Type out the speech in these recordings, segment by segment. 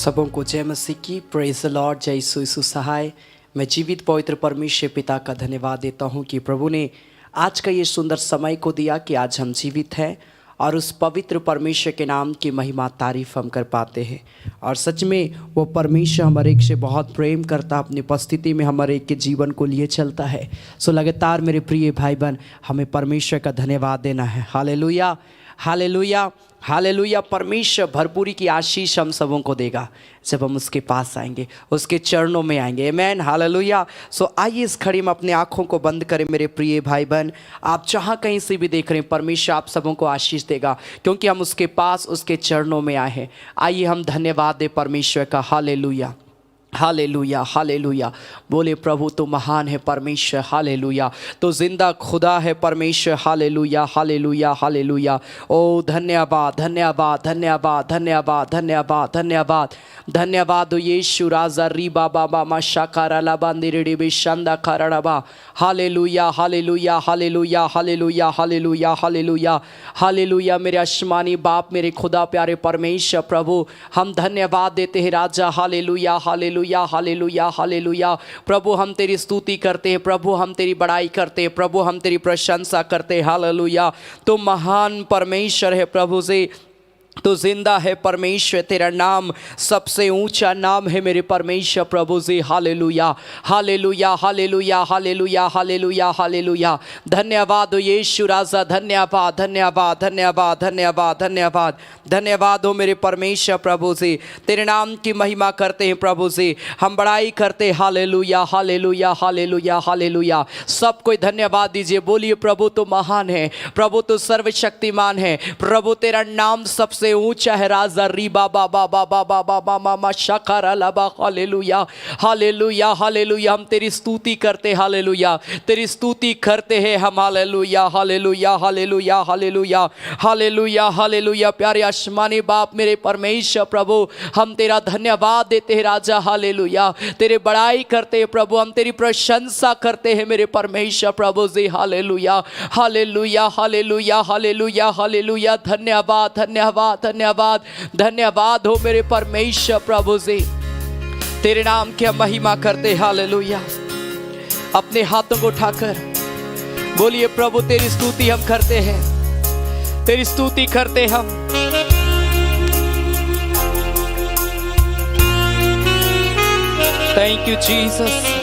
सबों को जय मसीह की। Praise the Lord. जय यीशु सहाय। मैं जीवित पवित्र परमेश्वर पिता का धन्यवाद देता हूं कि प्रभु ने आज का ये सुंदर समय को दिया कि आज हम जीवित हैं और उस पवित्र परमेश्वर के नाम की महिमा तारीफ हम कर पाते हैं। और सच में वो परमेश्वर हमारे एक से बहुत प्रेम करता, अपनी उपस्थिति में हमारे एक के जीवन को लिए चलता है। सो लगातार मेरे प्रिय भाई बहन हमें परमेश्वर का धन्यवाद देना है। Hallelujah, hallelujah, hallelujah. परमेश्वर भरपूरी की आशीष हम सबों को देगा जब हम उसके पास आएंगे, उसके चरणों में आएंगे। आमीन, हालेलुया। सो आइए इस घड़ी में अपने आँखों को बंद करें मेरे प्रिय भाई बहन। आप जहाँ कहीं से भी देख रहे हैं, परमेश्वर आप सबों को आशीष देगा क्योंकि हम उसके पास, उसके चरणों में आए हैं। आइए हम धन्यवाद दें परमेश्वर का। Hallelujah, hallelujah, hallelujah. बोले प्रभु तो महान है परमेश्वर। हालेलुया। तो जिंदा खुदा है परमेश्वर। Hallelujah, hallelujah, hallelujah. ओ धन्यवाद, धन्यवाद, धन्यवाद, धन्यवाद, धन्यवाद, धन्यवाद, धन्यवाद यीशु राजा री बाबा बामा शाकारा लाबा निरिडी शांदा खरड़बा। Hallelujah, hallelujah, hallelujah, hallelujah, hallelujah, hallelujah, hallelujah. मेरे आसमानी बाप, मेरे खुदा प्यारे परमेश्वर प्रभु, हम धन्यवाद देते हैं राजा। Hallelujah, hallelujah, hallelujah, hallelujah. प्रभु हम तेरी स्तुति करते हैं, प्रभु हम तेरी बड़ाई करते हैं, प्रभु हम तेरी प्रशंसा करते हैं। हालेलुया। तो महान परमेश्वर है प्रभु से, तो जिंदा है परमेश्वर। तेरा नाम सबसे ऊंचा नाम है मेरे परमेश्वर प्रभु जी। Hallelujah, hallelujah, hallelujah, hallelujah, hallelujah, hallelujah. धन्यवाद हो यीशु राजा। धन्यवाद, धन्यवाद, धन्यवाद, धन्यवाद, धन्यवाद, धन्यवाद हो मेरे परमेश्वर प्रभु जी। तेरे नाम की महिमा करते हैं प्रभु जी, हम बड़ाई करते हैं। Hallelujah, hallelujah, hallelujah, hallelujah. सब कोई धन्यवाद दीजिए। बोलिए प्रभु तो महान है, प्रभु तो सर्वशक्तिमान है, प्रभु तेरा नाम सबसे ऊंचा है राजा री बाबा बाबा बाबा बाबा मामा शकारा लाबा। Hallelujah, hallelujah, hallelujah. हम तेरी स्तुति करते, हालेलुया, तेरी स्तुति करते हैं हम। Hallelujah, hallelujah, hallelujah, hallelujah, hallelujah, hallelujah. प्यारे आसमानी बाप मेरे परमेश्वर प्रभु, हम तेरा धन्यवाद देते हैं राजा। हालेलुया, तेरे बड़ाई करते हैं प्रभु, हम तेरी प्रशंसा करते हैं मेरे परमेश्वर प्रभु जी। Hallelujah, hallelujah, hallelujah, hallelujah, hallelujah. धन्यवाद, धन्यवाद, धन्यवाद, धन्यवाद हो मेरे परमेश्वर प्रभु जी। तेरे नाम की हम महिमा करते। हालेलुया। अपने हाथों को उठाकर बोलिए प्रभु तेरी स्तुति हम करते हैं, तेरी स्तुति करते हम। Thank you Jesus.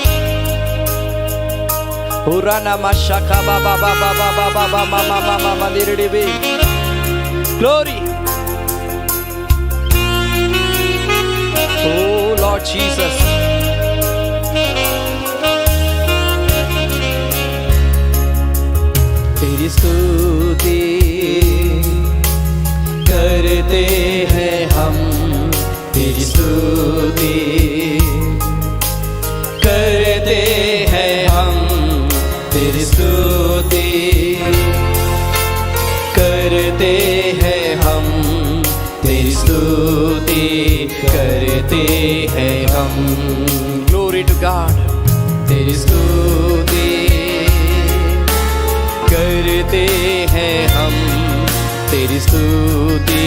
हुराना माशाका बाबा बाबा बाबा बाबा मामा मामा मंदिर बे। ग्लोरी। Oh Lord Jesus. तेरी स्तुति करते हैं हम, तेरी स्तुति करते हैं हम, तेरी स्तुति करते हैं हम, तेरी स्तुति करते हैं हम। Glory to God. तेरी स्तुति करते हैं हम, तेरी स्तुति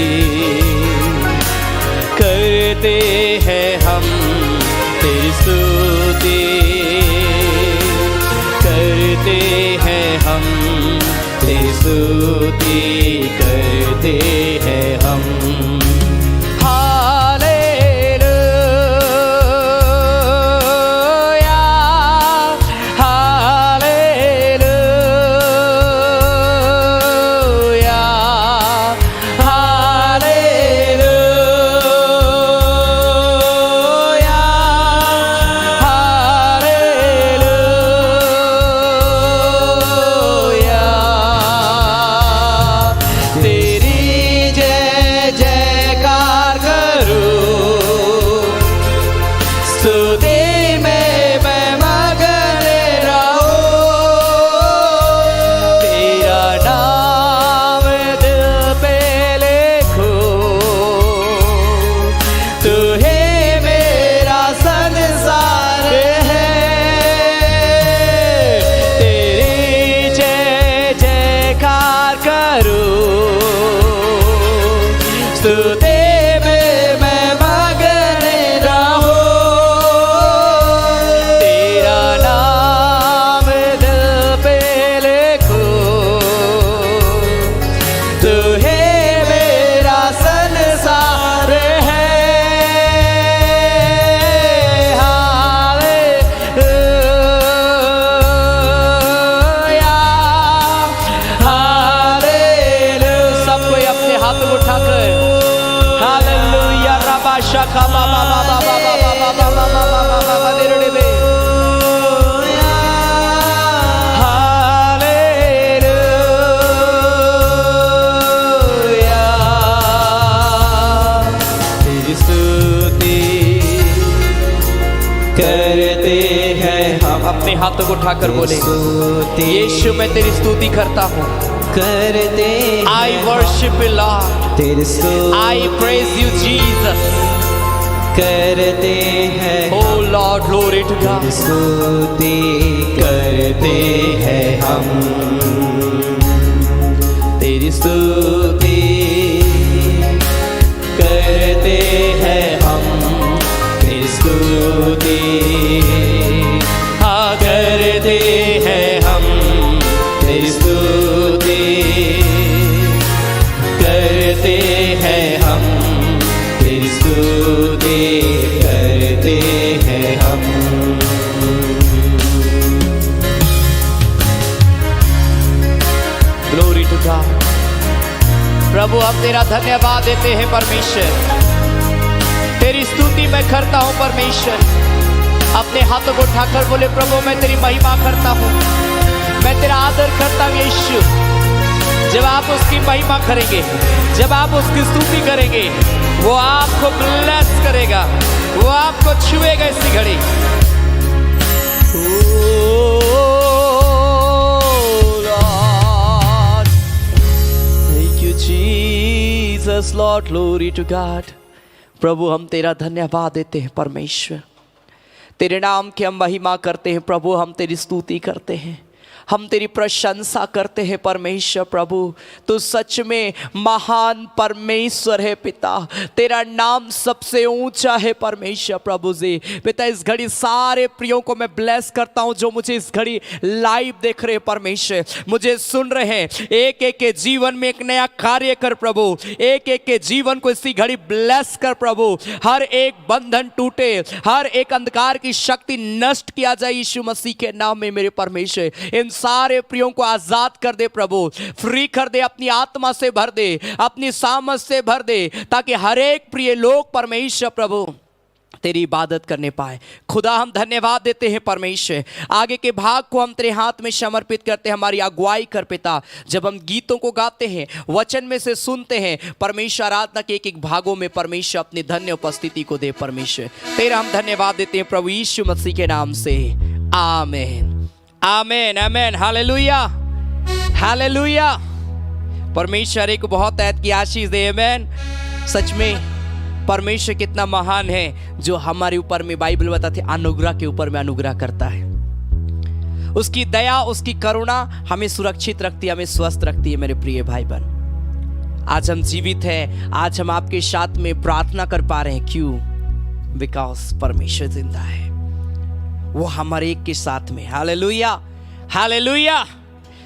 करते हैं हम, तेरी स्तुति करते हैं हम, तेरी स्तुति करते हैं हम। स्तुति में मैं मगन करते हैं हम। अपने हाथों को उठाकर बोले, यीशु मैं तेरी स्तुति करता हूँ। करते I worship you Lord, तेरी स्तुति I praise you Jesus, करते हैं oh Lord glory to God। तेरी स्तुति करते हैं हम, तेरी स्तुति करते हैं हम, तेरी स्तुति हाँ करते हैं हम, तेरी स्तुति करते हैं हम, तेरी स्तुति करते हैं हम। Glory to God. प्रभु हम तेरा धन्यवाद देते हैं परमेश्वर, तेरी स्तुति मैं करता हूँ परमेश्वर। अपने हाथों को उठाकर बोले, प्रभु मैं तेरी महिमा करता हूँ, मैं तेरा आदर करता हूँ यीशु। जब आप उसकी महिमा करेंगे, जब आप उसकी स्तुति करेंगे, वो आपको ब्लेस करेगा, वो आपको छुएगा इसी घड़ी। Jesus, Lord, glory to God। प्रभु हम तेरा धन्यवाद देते हैं परमेश्वर, तेरे नाम की हम महिमा करते हैं प्रभु, हम तेरी स्तुति करते हैं, हम तेरी प्रशंसा करते हैं परमेश्वर। प्रभु तू सच में महान परमेश्वर है पिता, तेरा नाम सबसे ऊंचा है परमेश्वर। प्रभु जी पिता इस घड़ी सारे प्रियों को मैं ब्लेस करता हूं जो मुझे इस घड़ी लाइव देख रहे हैं परमेश्वर, मुझे सुन रहे हैं। एक एक के जीवन में एक नया कार्य कर प्रभु, एक एक के जीवन को इसी घड़ी ब्लेस कर प्रभु। हर एक बंधन टूटे, हर एक अंधकार की शक्ति नष्ट किया जाए यीशु मसीह के नाम में मेरे परमेश्वर। इन सारे प्रियों को आजाद कर दे प्रभु, फ्री कर दे, अपनी आत्मा से भर दे, अपनी सामर्थ से भर दे, ताकि हर एक प्रिय लोग परमेश्वर प्रभु तेरी इबादत करने पाए। खुदा हम धन्यवाद देते हैं परमेश्वर। आगे के भाग को हम तेरे हाथ में समर्पित करते हैं, हमारी अगुवाई कर पिता। जब हम गीतों को गाते हैं, वचन में से सुनते हैं परमेश्वर, आराधना के एक एक भागों में परमेश्वर अपनी धन्य उपस्थिति को दे परमेश्वर। तेरा हम धन्यवाद देते हैं प्रभु यीशु मसीह के नाम से, आमीन आमीन आमीन। Hallelujah hallelujah. परमेश्वर एक बहुत ऐत की आशीष दे। आमीन। सच में परमेश्वर कितना महान है जो हमारे ऊपर में, बाइबल बताती है, अनुग्रह के ऊपर में अनुग्रह करता है। उसकी दया, उसकी करुणा हमें सुरक्षित रखती है, हमें स्वस्थ रखती है। मेरे प्रिय भाई बहन, आज हम जीवित हैं, आज हम आपके साथ में प्रार्थना कर पा रहे हैं। क्यों? बिकॉज परमेश्वर जिंदा है, वो हमारे एक के साथ में। Hallelujah hallelujah.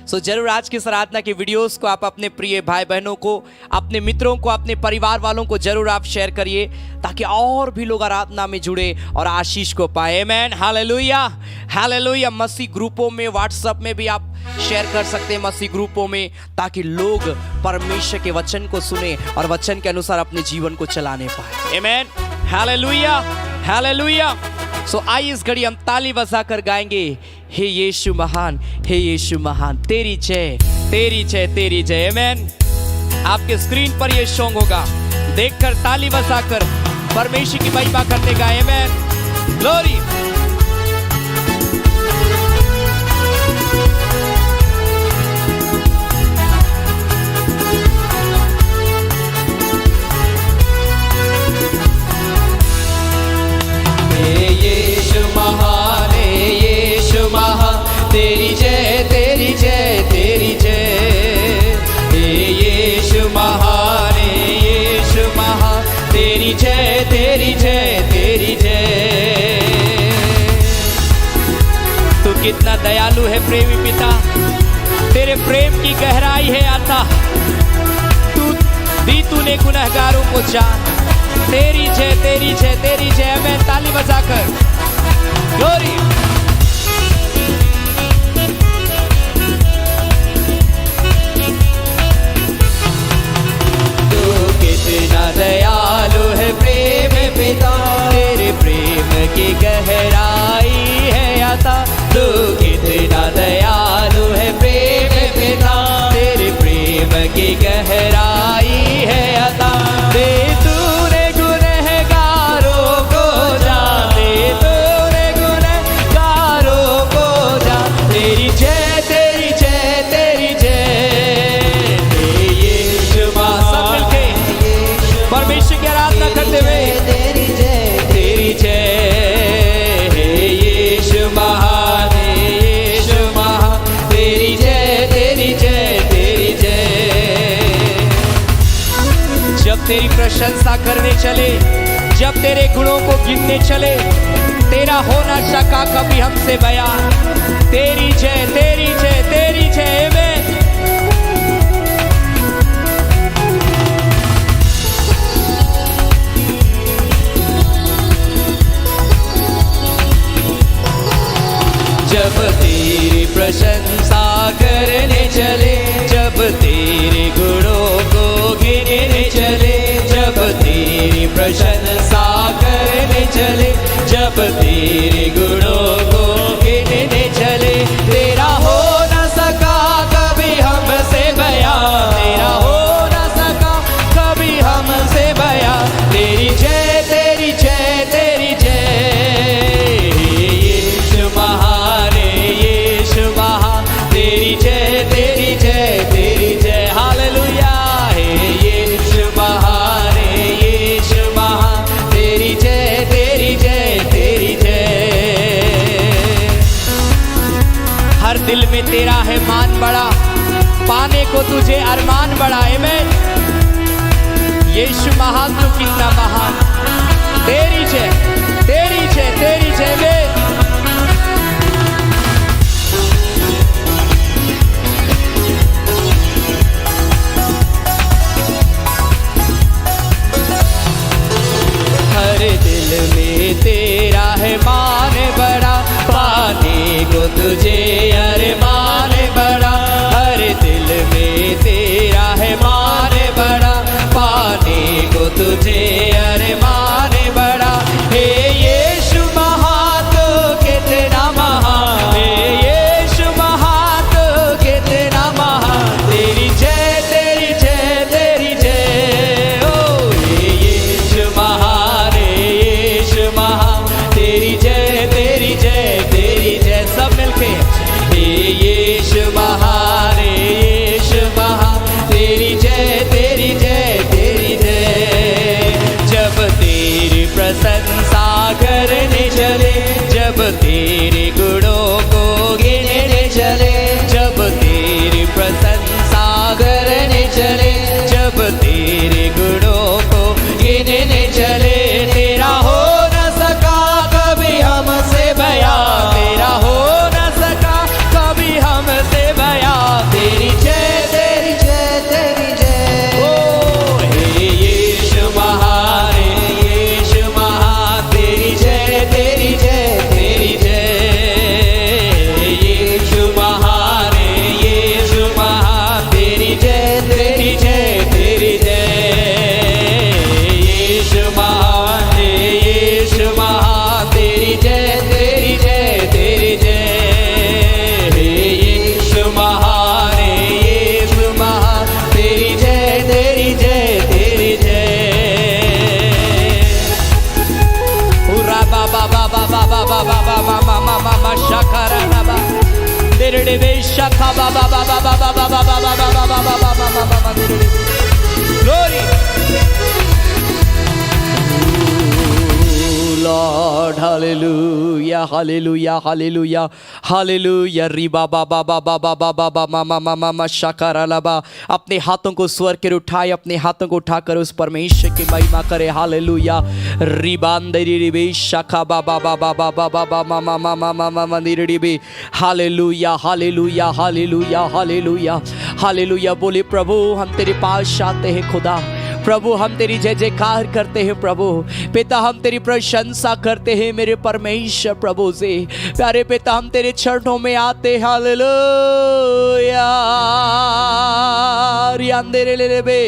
सो जरूर आज की आराधना के वीडियोस को आप अपने प्रिय भाई बहनों को, अपने मित्रों को, अपने परिवार वालों को जरूर आप शेयर करिए, ताकि और भी लोग आराधना में जुड़े और आशीष को पाए। आमीन हालेलुया हालेलुया। मसीह ग्रुपों में, व्हाट्सएप में भी आप शेयर कर सकते हैं, मसीह ग्रुपों में, ताकि लोग परमेश्वर के वचन को सुने और वचन के अनुसार अपने जीवन को चलाने पाए। आमीन हालेलुया हालेलुया। सो आइए इस घड़ी हम ताली बजाकर गाएंगे, हे यीशु महान, हे यीशु महान, तेरी जय तेरी जय तेरी जय। आमीन। आपके स्क्रीन पर ये सॉन्ग होगा, देखकर ताली बजाकर परमेश्वर की महिमा करने का। आमीन ग्लोरी। महान यीशु महान, तेरी जय तेरी जय तेरी जय। यीशु महान यीशु महान, तेरी जय तेरी जय तेरी जय। तू कितना दयालु है प्रेमी पिता, तेरे प्रेम की गहराई है आता, तू दी तूने गुनहगारों को जान। तेरी जय तेरी जय तेरी जय। मैं ताली बजाकर ग्लोरी। तू कितना दयालु है प्रेम पिता, तेरे प्रेम की गहराई है आता। तू कितना दयालु है प्रेम पिता, तेरे प्रेम की गहराई है आता। दे तूने गुनहगारों को जान, दे तूने प्रशंसा करने चले, जब तेरे गुणों को गिनने चले, तेरा होना शका कभी हमसे बयां। तेरी जय, तेरी जय, तेरी जय। आमीन। जब तेरी प्रशंसा करने चले, जब तेरे गुणों को गिनने चले, जब तेरी प्रशंसा करने चले, जब तेरे गुणों को गिनने चले, तेरा हो न सका कभी हमसे बयां, तेरा हो न सका कभी हमसे बयां। तेरी जय, तेरी जय, तेरी जय। यीशु महान, यीशु महान, तेरी जय, तेरी जय, तेरी जय। हालेलुया। यीशु महान, यीशु महान, तेरी जय, तेरी जय, तेरी जय। हर दिल में तेरा है मान बड़ा, पाने को तुझे अरमान बड़ा। आमीन। यीशु महान, तू कितना महान। तेरी जय, तेरी जय, तेरी जय। आमीन। हर दिल में तेरा है मान बड़ा, पाने को तुझे अरमान बड़ा। हर दिल में तेरा है मान बड़ा, पाने को तुझे अरमान बड़ा। हे यीशु महान, तू कितना महान। हे यीशु महान, तू कितना महान। तेरी जय, तेरी जय, तेरी जय। ओ यीशु महान, यीशु महान, तेरी जय, तेरी जय, तेरी जय। सब मिलके यीशु महान, यीशु महान, तेरी जय, तेरी जय, तेरी जय। जब तेरी प्रशंसा करने चले, जब तेरे गुणों को गिनने चले, जब तेरी प्रशंसा करने चले, जब तेरे गुणों को गिनने चले, तेरा हो न सका कभी हमसे बयां, तेरा हो न सका कभी हमसे बयां। तेरी जय, तेरी जय, तेरी जय। ओ हे यीशु महान, यीशु महान, तेरी जय, तेरी जय, तेरी जय। यीशु महान, यीशु महान, तेरी जय, तेरी जय, तेरी जय। यीशु महान, यीशु महान, तेरी जय, तेरी जय, तेरी जय। यीशु महान, यीशु महान, तेरी जय, तेरी जय, तेरी जय। उरा बाबा बाबा बाबा बाबा बाबा मामा मामा शखरा बाबा तेरे बे शखा बाबा बाबा बाबा बाबा बाबा बाबा बाबा बाबा बाबा तेरे glory. Lord, hallelujah, hallelujah, hallelujah, hallelujah. रिबा बाबा बाबा बाबा बाबा मामा मामा मा शकारा लबा। अपने हाथों को स्वर के उठाए, अपने हाथों को उठाकर उस परमेश्वर की महिमा करे। हालेलुया। रिबांदरी रिबे शका बाबा बाबा बाबा बाबा मामा मामा मामा मंदिर रिबे। Hallelujah, hallelujah, hallelujah, hallelujah, hallelujah. बोले प्रभु हम तेरे पास आते हैं खुदा, प्रभु हम तेरी जय जयकार करते हैं प्रभु। पिता हम तेरी प्रशंसा करते हैं मेरे परमेश्वर प्रभु से। प्यारे पिता हम तेरे चरणों में आते। हालेलुया। रियांदेरे ले बे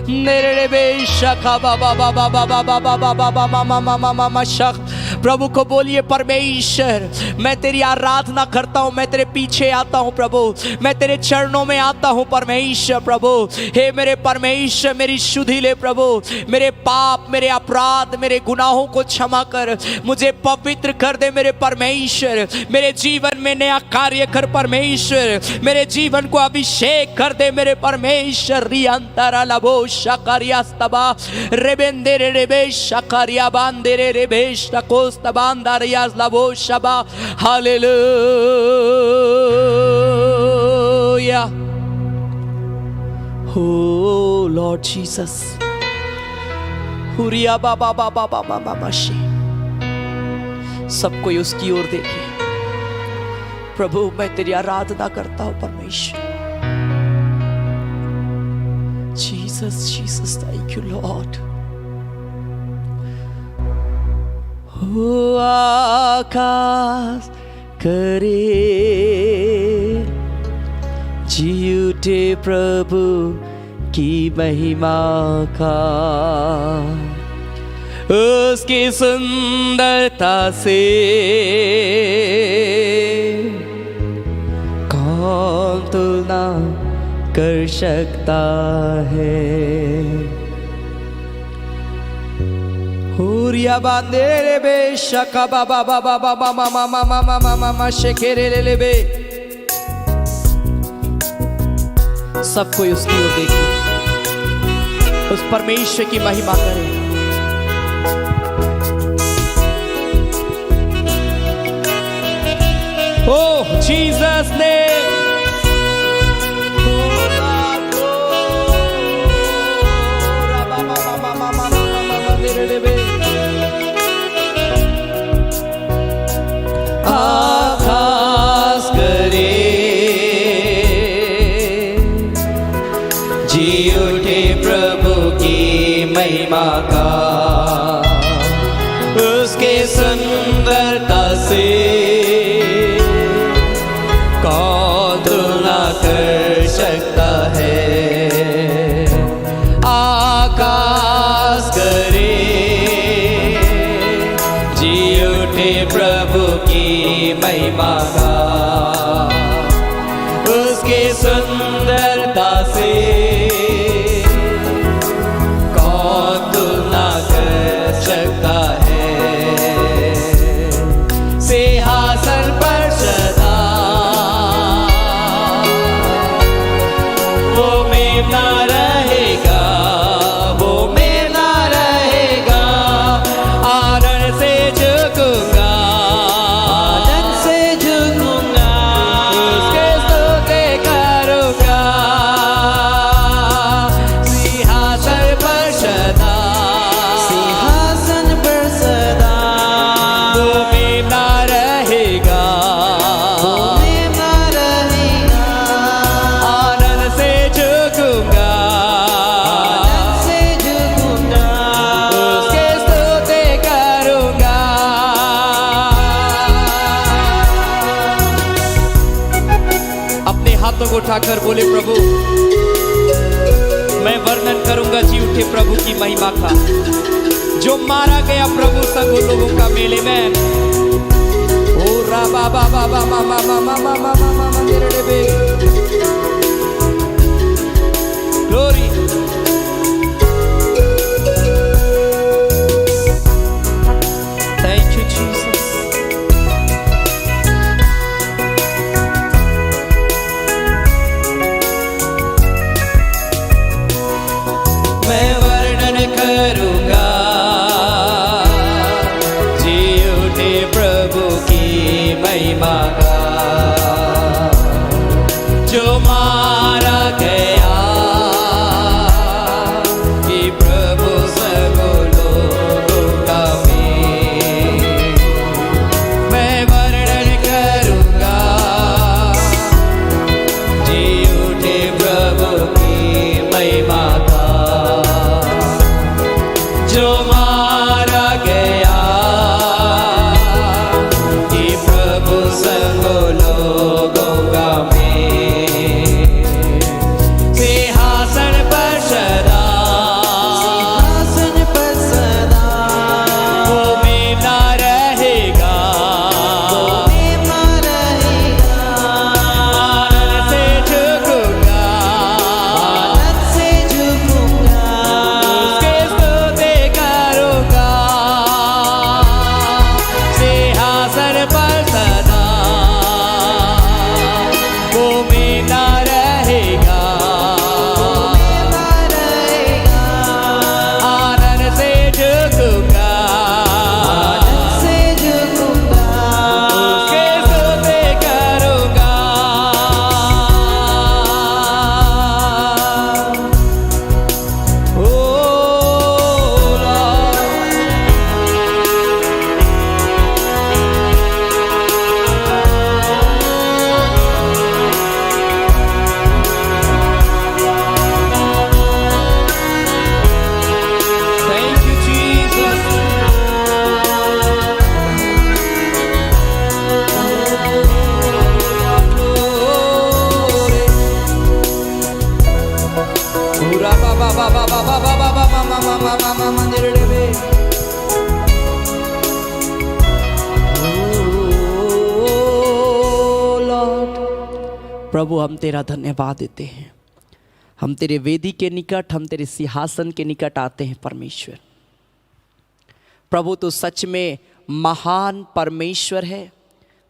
नेरे बे शखा बाबा बाबा बाबा बाबा बाबा मामा मामा मामा शख। प्रभु को बोलिए परमेश्वर मैं तेरी आराधना करता हूँ, मैं तेरे पीछे आता हूँ प्रभु, मैं तेरे चरणों में आता हूँ परमेश्वर प्रभु। हे मेरे परमेश्वर मेरी शुद्धि ले प्रभु, मेरे पाप मेरे अपराध मेरे गुनाहों को क्षमा कर, मुझे पवित्र कर दे मेरे परमेश्वर। मेरे जीवन में नया कार्य कर परमेश्वर, मेरे जीवन को अभिषेक कर दे मेरे परमेश्वर। रियंतरा लबो शकारियास्तबा रेबेंदेरे रेबे शकारिया बांदेरे रेबे शकोस्तबांदारियास लबो Shaba. Hallelujah. Oh Lord Jesus, Huriya बाबा बाबा बाबा बाबा शी। सब कोई उसकी ओर देखे। प्रभु मैं तेरी आराधना करता हूं परमेश्वर। Jesus Jesus thank you Lord. हो आकाश करे जी उठे प्रभु की महिमा का, उसकी सुंदरता से कौन तुलना कर सकता है। हुरिया बांधे रे बे शका बाबा बाबा बाबा मामा मामा मामा मामा शेखेरे ले बे। सब कोई उसकी ओर देखे, उस परमेश्वर की महिमा करे। ओह जीसस ने आकाश करे जी उठे प्रभु की महिमा का, उसके सुंदरता से कौन तुलना कर सकता है। आकाश करे जी उठे प्रभु की महिमा का, उसके सुंदरता से कौन तुलना कर सकता है। सिंहासन पर सदा वो मेमना रहेगा, वो मेमना रहेगा। आदर से झुकूंगा, आदर से झुकूंगा, उसके स्तुति करूंगा। सिंहासन पर सदा, सिंहासन पर सदा वो मेमना रहेगा, वो मेमना रहेगा। आनंद से झुकूंगा, आनंद से झुकूंगा, उसके स्तुति करूंगा। अपने हाथों को उठाकर बोले प्रभु मैं वर्णन करूंगा जी उठे प्रभु की महिमा का, जो मारा गया प्रभु संग लोगों का मेले में। ओ रा बाबा बाबा मामा मामा मामा मामा मेरे बे ग्लोरी। Thank you Jesus. मैं वर्णन करूंगा जी उठे प्रभु की महिमा का, जो मारा गया कि प्रभु सब लोगों का में। मैं वर्णन करूंगा जी उठे प्रभु की महिमा का, जो मारा गया कि प्रभु संग मामा मंदिर डे प्रभु हम तेरा धन्यवाद देते हैं। हम तेरे वेदी के निकट, हम तेरे सिंहासन के निकट आते हैं परमेश्वर। प्रभु तू सच में महान परमेश्वर है।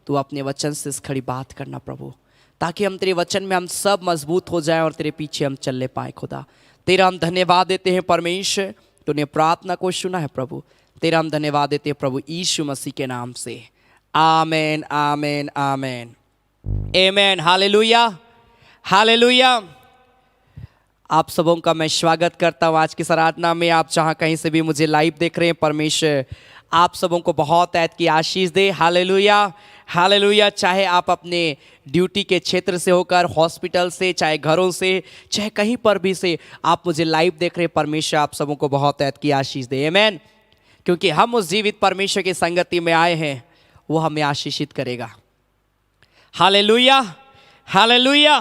तू अपने वचन से इस खड़ी बात करना प्रभु, ताकि हम तेरे वचन में हम सब मजबूत हो जाएं और तेरे पीछे हम चलने पाए। खुदा तेरा हम धन्यवाद देते हैं परमेश्वर, तूने प्रार्थना को सुना है प्रभु। तेरा हम धन्यवाद देते हैं प्रभु यीशु मसीह के नाम से। Amen amen amen amen. Hallelujah hallelujah. आप सबों का मैं स्वागत करता हूँ आज की आराधना में। आप जहाँ कहीं से भी मुझे लाइव देख रहे हैं, परमेश्वर आप सबों को बहुत ऐत की आशीष दे। Hallelujah hallelujah. चाहे आप अपने ड्यूटी के क्षेत्र से होकर, हॉस्पिटल से, चाहे घरों से, चाहे कहीं पर भी से आप मुझे लाइव देख रहे हैं, परमेश्वर आप सबों को बहुत ऐत की आशीष दे। आमेन। क्योंकि हम उस जीवित परमेश्वर की संगति में आए हैं, वो हमें आशीषित करेगा। Hallelujah hallelujah.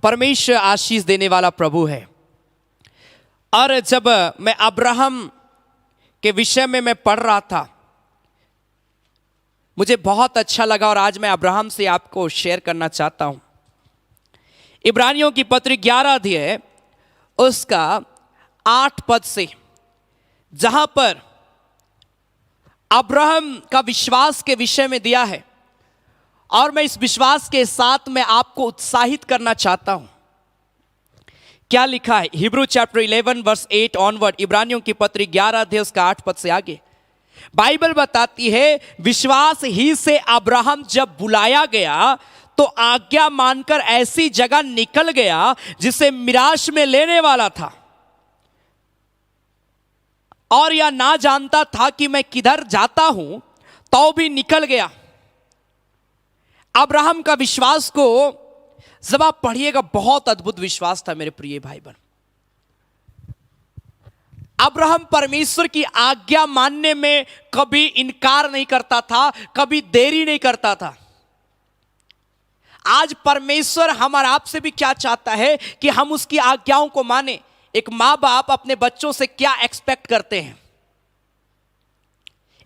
परमेश्वर आशीष देने वाला प्रभु है। और जब मैं अब्राहम के विषय में मैं पढ़ रहा था, मुझे बहुत अच्छा लगा और आज मैं अब्राहम से आपको शेयर करना चाहता हूं। इब्रानियों की पत्री 11 अध्याय उसका 8 पद से, जहां पर अब्राहम का विश्वास के विषय में दिया है, और मैं इस विश्वास के साथ में आपको उत्साहित करना चाहता हूं। क्या लिखा है? हिब्रू चैप्टर 11 वर्स 8 ऑनवर्ड, इब्रानियों की पत्री 11 अध्याय उसका 8 पद से आगे बाइबल बताती है, विश्वास ही से अब्राहम जब बुलाया गया तो आज्ञा मानकर ऐसी जगह निकल गया जिसे मिराश में लेने वाला था, और यह ना जानता था कि मैं किधर जाता हूं, तो भी निकल गया। अब्राहम का विश्वास को जब आप पढ़िएगा, बहुत अद्भुत विश्वास था मेरे प्रिय भाई बहन। अब्राहम परमेश्वर की आज्ञा मानने में कभी इनकार नहीं करता था, कभी देरी नहीं करता था। आज परमेश्वर हमारा आपसे भी क्या चाहता है कि हम उसकी आज्ञाओं को माने। एक माँ बाप अपने बच्चों से क्या एक्सपेक्ट करते हैं?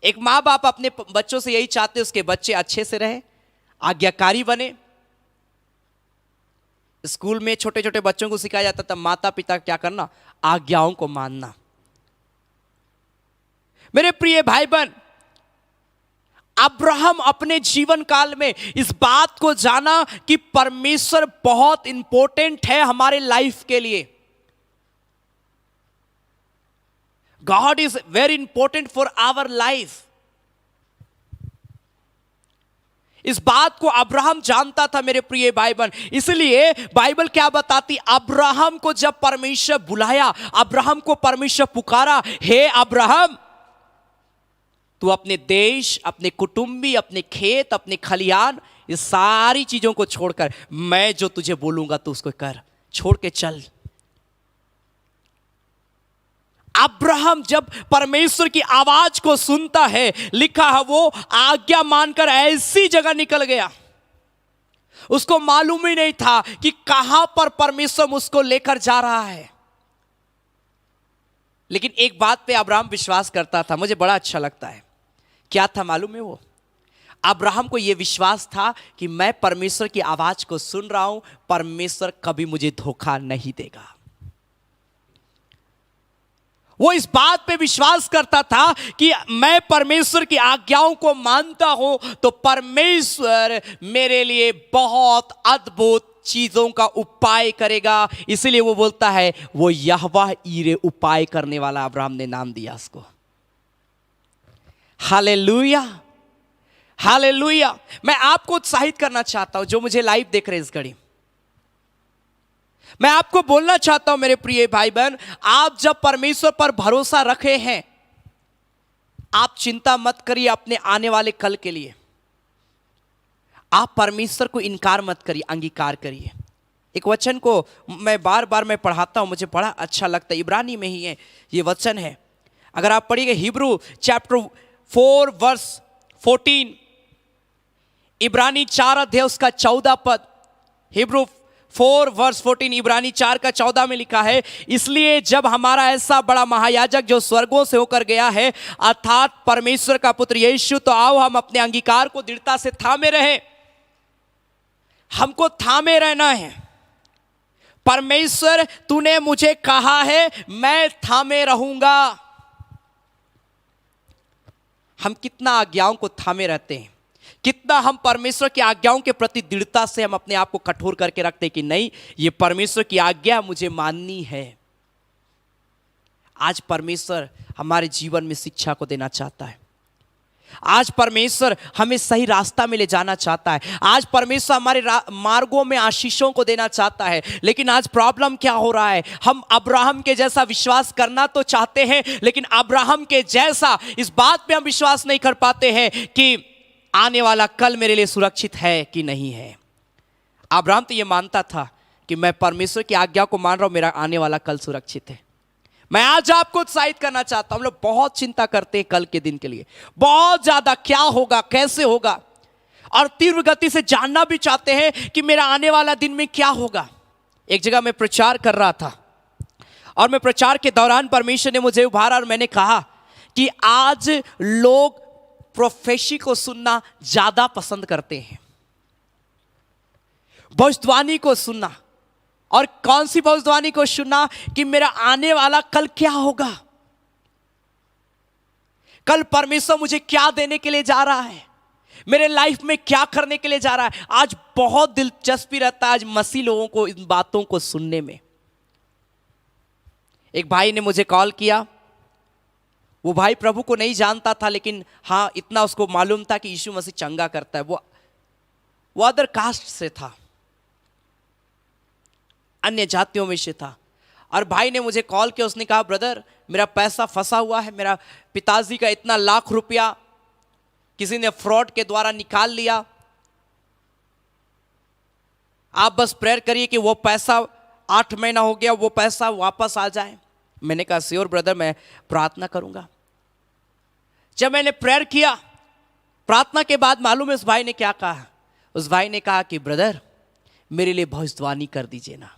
एक माँ बाप अपने बच्चों से यही चाहते हैं उसके बच्चे अच्छे से रहे, आज्ञाकारी बने। स्कूल में छोटे छोटे बच्चों को सिखाया जाता था माता पिता क्या करना, आज्ञाओं को मानना। मेरे प्रिय भाई बहन, अब्राहम अपने जीवन काल में इस बात को जाना कि परमेश्वर बहुत इंपॉर्टेंट है हमारे लाइफ के लिए। God is very important for our life. इस बात को अब्राहम जानता था मेरे प्रिय भाई बहन। इसलिए बाइबल क्या बताती, अब्राहम को जब परमेश्वर बुलाया, अब्राहम को परमेश्वर पुकारा, हे अब्राहम तू अपने देश, अपने कुटुंबी, अपने खेत, अपने खलियान, इस सारी चीजों को छोड़कर मैं जो तुझे बोलूंगा तू उसको कर, छोड़ के चल। अब्राहम जब परमेश्वर की आवाज को सुनता है, लिखा है वो आज्ञा मानकर ऐसी जगह निकल गया। उसको मालूम ही नहीं था कि कहां पर परमेश्वर मुझको लेकर जा रहा है, लेकिन एक बात पे अब्राहम विश्वास करता था, मुझे बड़ा अच्छा लगता है। क्या था मालूम है? वो अब्राहम को यह विश्वास था कि मैं परमेश्वर की आवाज को सुन रहा हूं, परमेश्वर कभी मुझे धोखा नहीं देगा। वो इस बात पे विश्वास करता था कि मैं परमेश्वर की आज्ञाओं को मानता हूं तो परमेश्वर मेरे लिए बहुत अद्भुत चीजों का उपाय करेगा। इसलिए वो बोलता है, वो यहोवा ईरे उपाय करने वाला अब्राहम ने नाम दिया उसको। Hallelujah hallelujah. मैं आपको उत्साहित करना चाहता हूं जो मुझे लाइव देख रहे हैं इस घड़ी। मैं आपको बोलना चाहता हूं मेरे प्रिय भाई बहन, आप जब परमेश्वर पर भरोसा रखे हैं, आप चिंता मत करिए अपने आने वाले कल के लिए। आप परमेश्वर को इनकार मत करिए, अंगीकार करिए। एक वचन को मैं बार बार मैं पढ़ाता हूं, मुझे बड़ा अच्छा लगता है। इब्रानी में ही है ये वचन है। अगर आप पढ़िएगा हिब्रू चैप्टर 4 वर्स 14, इब्रानी 4 अध्याय उसका 14 पद, हिब्रू 4 वर्स 14, इब्रानी 4 का 14 में लिखा है, इसलिए जब हमारा ऐसा बड़ा महायाजक जो स्वर्गों से होकर गया है अर्थात परमेश्वर का पुत्र यीशु, तो आओ हम अपने अंगीकार को दृढ़ता से थामे रहें। हमको थामे रहना है। परमेश्वर तूने मुझे कहा है, मैं थामे रहूंगा। हम कितना आज्ञाओं को थामे रहते हैं, कितना हम परमेश्वर की आज्ञाओं के प्रति दृढ़ता से हम अपने आप को कठोर करके रखते हैं कि नहीं, ये परमेश्वर की आज्ञा मुझे माननी है। आज परमेश्वर हमारे जीवन में शिक्षा को देना चाहता है। आज परमेश्वर हमें सही रास्ता में ले जाना चाहता है। आज परमेश्वर हमारे मार्गों में आशीषों को देना चाहता है। लेकिन आज प्रॉब्लम क्या हो रहा है, हम अब्राहम के जैसा विश्वास करना तो चाहते हैं, लेकिन अब्राहम के जैसा इस बात पे हम विश्वास नहीं कर पाते हैं कि आने वाला कल मेरे लिए सुरक्षित है कि नहीं है। अब्राहम तो ये मानता था कि मैं परमेश्वर की आज्ञा को मान रहा हूं, मेरा आने वाला कल सुरक्षित है। मैं आज आपको उत्साहित करना चाहता हूं। हम लोग बहुत चिंता करते हैं कल के दिन के लिए, बहुत ज्यादा, क्या होगा, कैसे होगा, और तीव्र गति से जानना भी चाहते हैं कि मेरा आने वाला दिन में क्या होगा। एक जगह मैं प्रचार कर रहा था और मैं प्रचार के दौरान परमेश्वर ने मुझे उभारा और मैंने कहा कि आज लोग प्रोफेसी को सुनना ज्यादा पसंद करते हैं, भविष्यवाणी को सुनना। और कौन सी भविष्यवाणी को सुनना? कि मेरा आने वाला कल क्या होगा, कल परमेश्वर मुझे क्या देने के लिए जा रहा है, मेरे लाइफ में क्या करने के लिए जा रहा है। आज बहुत दिलचस्पी रहता है आज मसीह लोगों को इन बातों को सुनने में। एक भाई ने मुझे कॉल किया, वो भाई प्रभु को नहीं जानता था, लेकिन हाँ इतना उसको मालूम था कि यीशु मसीह चंगा करता है। वो अदर कास्ट से था, अन्य जातियों में से था। और भाई ने मुझे कॉल किया, उसने कहा ब्रदर मेरा पैसा फंसा हुआ है, मेरा पिताजी का इतना लाख रुपया किसी ने फ्रॉड के द्वारा निकाल लिया, आप बस प्रेयर करिए कि वो पैसा 8 महीना हो गया वो पैसा वापस आ जाए। मैंने कहा श्योर ब्रदर, मैं प्रार्थना करूंगा। जब मैंने प्रेयर किया, प्रार्थना के बाद मालूम है उस भाई ने क्या कहा? उस भाई ने कहा कि ब्रदर मेरे लिए भविष्यवाणी कर दीजिए ना,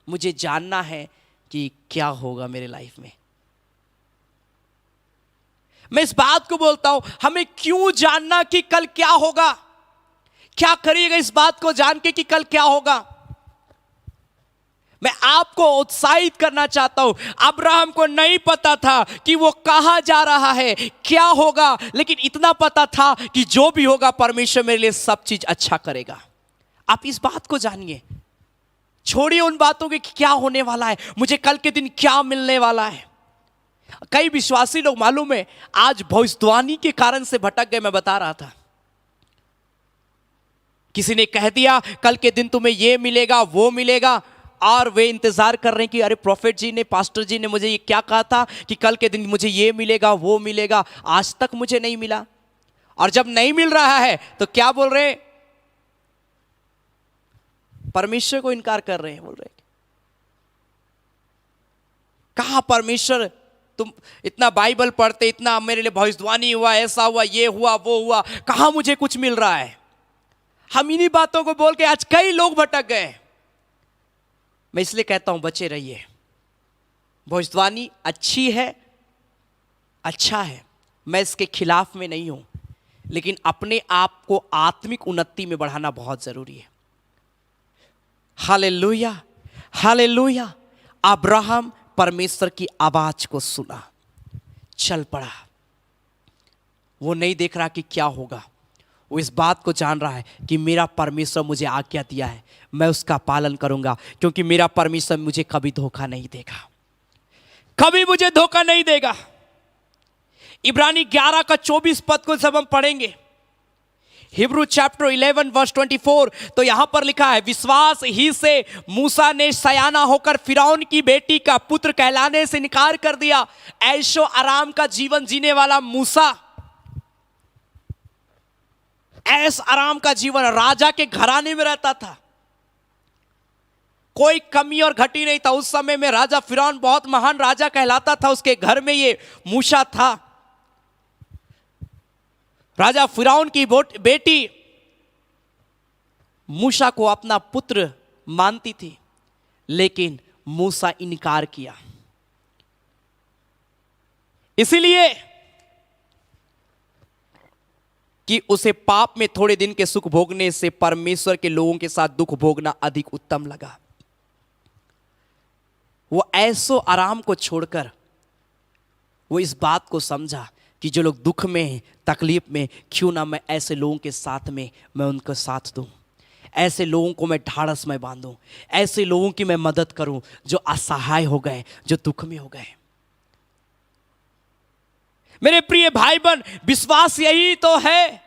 मुझे जानना है कि क्या होगा मेरे लाइफ में। मैं इस बात को बोलता हूं, हमें क्यों जानना कि कल क्या होगा? क्या करिएगा इस बात को जान के कि कल क्या होगा? मैं आपको उत्साहित करना चाहता हूं। अब्राहम को नहीं पता था कि वो कहां जा रहा है, क्या होगा, लेकिन इतना पता था कि जो भी होगा परमेश्वर मेरे लिए सब चीज अच्छा करेगा। आप इस बात को जानिए, छोड़िए उन बातों के क्या होने वाला है, मुझे कल के दिन क्या मिलने वाला है। कई विश्वासी लोग मालूम है आज भविष्यवाणी के कारण से भटक गए। मैं बता रहा था, किसी ने कह दिया कल के दिन तुम्हें ये मिलेगा वो मिलेगा, और वे इंतजार कर रहे हैं कि अरे प्रॉफिट जी ने, पास्टर जी ने मुझे ये क्या कहा था कि कल के दिन मुझे ये मिलेगा वो मिलेगा, आज तक मुझे नहीं मिला। और जब नहीं मिल रहा है तो क्या बोल रहे हैं? परमेश्वर को इनकार कर रहे हैं, बोल रहे हैं कहा परमेश्वर, तुम इतना बाइबल पढ़ते, इतना मेरे लिए भविष्यवाणी हुआ, ऐसा हुआ, ये हुआ वो हुआ, कहां मुझे कुछ मिल रहा है। हम इन्हीं बातों को बोल के आज कई लोग भटक गए। मैं इसलिए कहता हूं बचे रहिए। भविष्यवाणी अच्छी है, अच्छा है, मैं इसके खिलाफ में नहीं हूं, लेकिन अपने आप को आत्मिक उन्नति में बढ़ाना बहुत जरूरी है। Hallelujah, hallelujah. अब्राहम परमेश्वर की आवाज को सुना, चल पड़ा। वो नहीं देख रहा कि क्या होगा, वो इस बात को जान रहा है कि मेरा परमेश्वर मुझे आज्ञा दिया है, मैं उसका पालन करूंगा, क्योंकि मेरा परमेश्वर मुझे कभी धोखा नहीं देगा, कभी मुझे धोखा नहीं देगा। इब्रानी 11 का 24 पद को जब हम पढ़ेंगे, हिब्रू चैप्टर 11 वर्स 24, तो यहां पर लिखा है, विश्वास ही से मूसा ने सयाना होकर फिरौन की बेटी का पुत्र कहलाने से इनकार कर दिया। ऐशो आराम का जीवन जीने वाला मूसा, ऐश आराम का जीवन, राजा के घराने में रहता था, कोई कमी और घटी नहीं था। उस समय में राजा फिरौन बहुत महान राजा कहलाता था, उसके घर में ये मूसा था। राजा फिरौन की बेटी मूसा को अपना पुत्र मानती थी, लेकिन मूसा इनकार किया। इसलिए कि उसे पाप में थोड़े दिन के सुख भोगने से परमेश्वर के लोगों के साथ दुख भोगना अधिक उत्तम लगा। वो ऐसो आराम को छोड़कर वो इस बात को समझा कि जो लोग दुख में हैं, तकलीफ में, क्यों ना मैं ऐसे लोगों के साथ में मैं उनका साथ दूं, ऐसे लोगों को मैं ढाढ़स में बांधूं, ऐसे लोगों की मैं मदद करूं जो असहाय हो गए, जो दुख में हो गए। मेरे प्रिय भाई बहन, विश्वास यही तो है।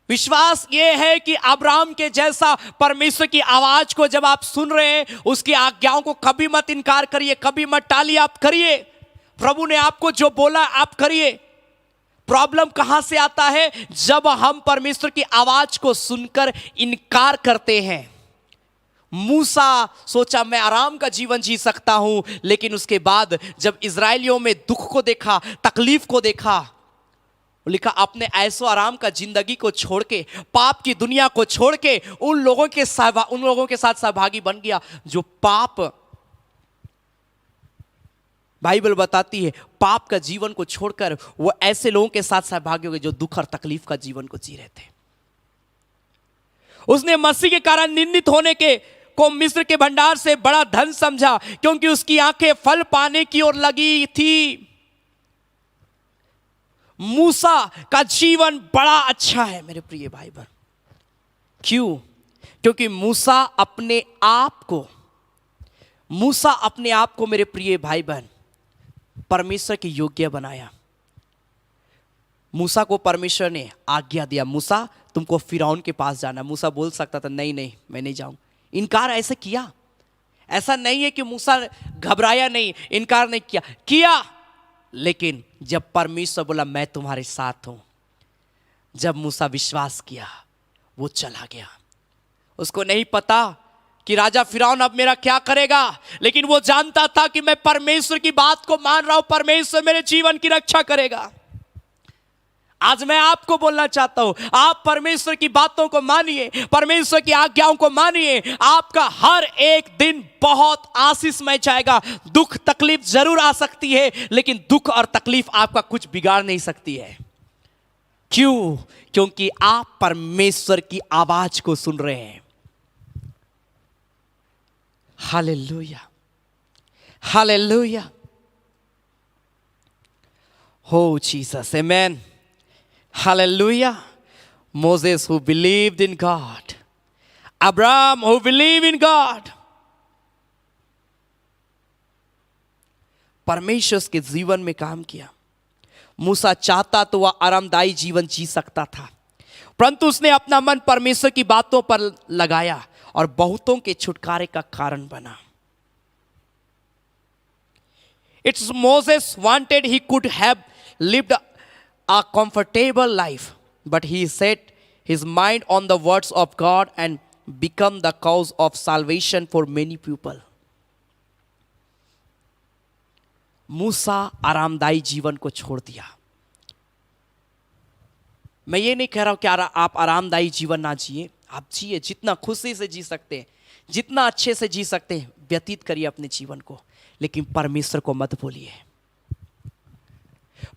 विश्वास ये है कि अब्राहम के जैसा परमेश्वर की आवाज को जब आप सुन रहे हैं, उसकी आज्ञाओं को कभी मत इनकार करिए, कभी मत टालिए, आप करिए। प्रभु ने आपको जो बोला आप करिए। प्रॉब्लम कहां से आता है? जब हम परमेश्वर की आवाज को सुनकर इनकार करते हैं। मूसा सोचा मैं आराम का जीवन जी सकता हूं, लेकिन उसके बाद जब इजरायलियों में दुख को देखा, तकलीफ को देखा, लिखा अपने ऐसो आराम का जिंदगी को छोड़ के, पाप की दुनिया को छोड़ के उन लोगों के साथ सहभागी बन गया जो पाप, बाइबल बताती है पाप का जीवन को छोड़कर वो ऐसे लोगों के साथ सहभागी हो गए जो दुख और तकलीफ का जीवन को जी रहे थे। उसने मसीह के कारण निंदित होने को मिस्र के भंडार से बड़ा धन समझा, क्योंकि उसकी आंखें फल पाने की ओर लगी थी। मूसा का जीवन बड़ा अच्छा है मेरे प्रिय भाई बहन। क्यों? क्योंकि मूसा अपने आप को मेरे प्रिय भाई बहन परमेश्वर के योग्य बनाया। मूसा को परमेश्वर ने आज्ञा दिया, मूसा तुमको फिरौन के पास जाना। मूसा बोल सकता था नहीं नहीं मैं नहीं जाऊं, इनकार ऐसे किया। ऐसा नहीं है कि मूसा घबराया नहीं, इनकार नहीं किया। लेकिन जब परमेश्वर बोला मैं तुम्हारे साथ हूं, जब मूसा विश्वास किया वो चला गया। उसको नहीं पता कि राजा फिरौन अब मेरा क्या करेगा, लेकिन वो जानता था कि मैं परमेश्वर की बात को मान रहा हूं, परमेश्वर मेरे जीवन की रक्षा करेगा। आज मैं आपको बोलना चाहता हूं, आप परमेश्वर की बातों को मानिए, परमेश्वर की आज्ञाओं को मानिए। आपका हर एक दिन बहुत आशीषमय जाएगा। दुख तकलीफ जरूर आ सकती है, लेकिन दुख और तकलीफ आपका कुछ बिगाड़ नहीं सकती है। क्यों? क्योंकि आप परमेश्वर की आवाज को सुन रहे हैं। हालेलुया, हालेलुया, हो Jesus, amen, hallelujah. Moses who believed in God, Abraham who believed in God, परमेश्वर के जीवन में काम किया। मूसा चाहता तो वह आरामदायी जीवन जी सकता था, परंतु उसने अपना मन परमेश्वर की बातों पर लगाया और बहुतों के छुटकारे का कारण बना। It's Moses wanted he could have lived a comfortable life, but he set his mind on the words of God and become the cause of salvation for many people. मूसा आरामदायी जीवन को छोड़ दिया। मैं ये नहीं कह रहा हूं कि आप आरामदायी जीवन ना जिए, आप जिए, जितना खुशी से जी सकते हैं, जितना अच्छे से जी सकते हैं व्यतीत करिए अपने जीवन को, लेकिन परमेश्वर को मत भूलिए।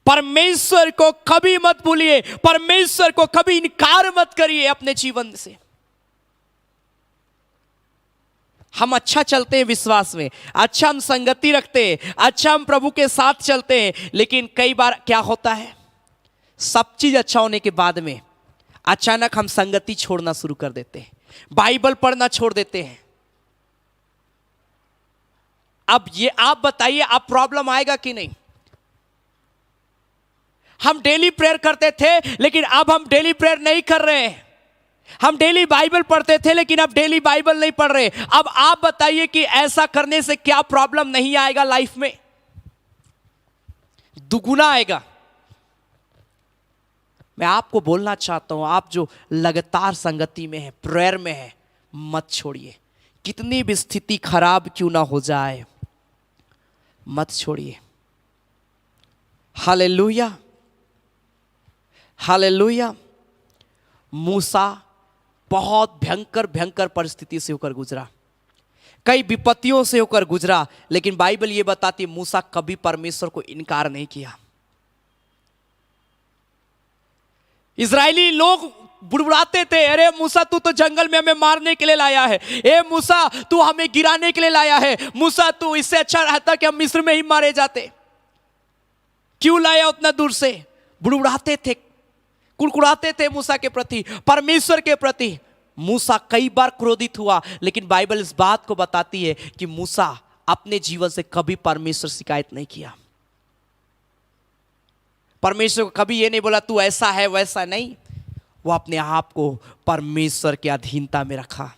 परमेश्वर को कभी मत भूलिए, परमेश्वर को कभी इनकार मत करिए अपने जीवन से। हम अच्छा चलते हैं विश्वास में, अच्छा हम संगति रखते हैं, अच्छा हम प्रभु के साथ चलते हैं, लेकिन कई बार क्या होता है, सब चीज अच्छा होने के बाद में अचानक हम संगति छोड़ना शुरू कर देते हैं, बाइबल पढ़ना छोड़ देते हैं। अब ये आप बताइए, आप प्रॉब्लम आएगा कि नहीं? हम डेली प्रेयर करते थे, लेकिन अब हम डेली प्रेयर नहीं कर रहे हैं। हम डेली बाइबल पढ़ते थे, लेकिन अब डेली बाइबल नहीं पढ़ रहे। अब आप बताइए कि ऐसा करने से क्या प्रॉब्लम नहीं आएगा लाइफ में? दुगुना आएगा। मैं आपको बोलना चाहता हूं, आप जो लगातार संगति में है, प्रेयर में है, मत छोड़िए। कितनी भी स्थिति खराब क्यों ना हो जाए, मत छोड़िए। Hallelujah, hallelujah. मूसा बहुत भयंकर भयंकर परिस्थिति से होकर गुजरा, कई विपत्तियों से होकर गुजरा, लेकिन बाइबल ये बताती मूसा कभी परमेश्वर को इनकार नहीं किया। इजरायली लोग बुड़बुड़ाते थे, अरे मूसा तू तो जंगल में हमें मारने के लिए लाया है, ए मूसा तू हमें गिराने के लिए लाया है, मूसा तू इससे अच्छा रहता कि हम मिस्र में ही मारे जाते, क्यों लाया उतना दूर से। बुड़बुड़ाते थे, कुड़कुड़ाते थे मूसा के प्रति, परमेश्वर के प्रति। मूसा कई बार क्रोधित हुआ, लेकिन बाइबल इस बात को बताती है कि मूसा अपने जीवन से कभी परमेश्वर शिकायत नहीं किया। परमेश्वर को कभी ये नहीं बोला तू ऐसा है वैसा नहीं, वो अपने आप को परमेश्वर की अधीनता में रखा।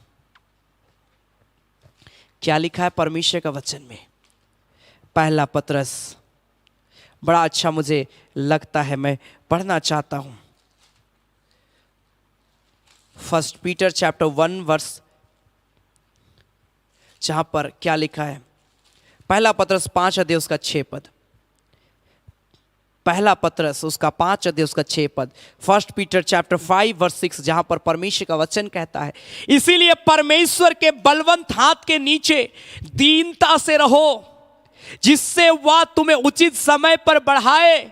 क्या लिखा है परमेश्वर का वचन में? पहला पतरस, बड़ा अच्छा मुझे लगता है, मैं पढ़ना चाहता हूं। 1 पीटर चैप्टर 1 वर्स, जहां पर क्या लिखा है? पहला पतरस 5 अध्याय उसका 6 पद। पहला पतरस उसका 5 अध्याय उसका 6 पद। 1 पीटर चैप्टर 5 वर्स 6, जहां पर परमेश्वर का वचन कहता है, इसीलिए परमेश्वर के बलवंत हाथ के नीचे दीनता से रहो, जिससे वह तुम्हें उचित समय पर बढ़ाए।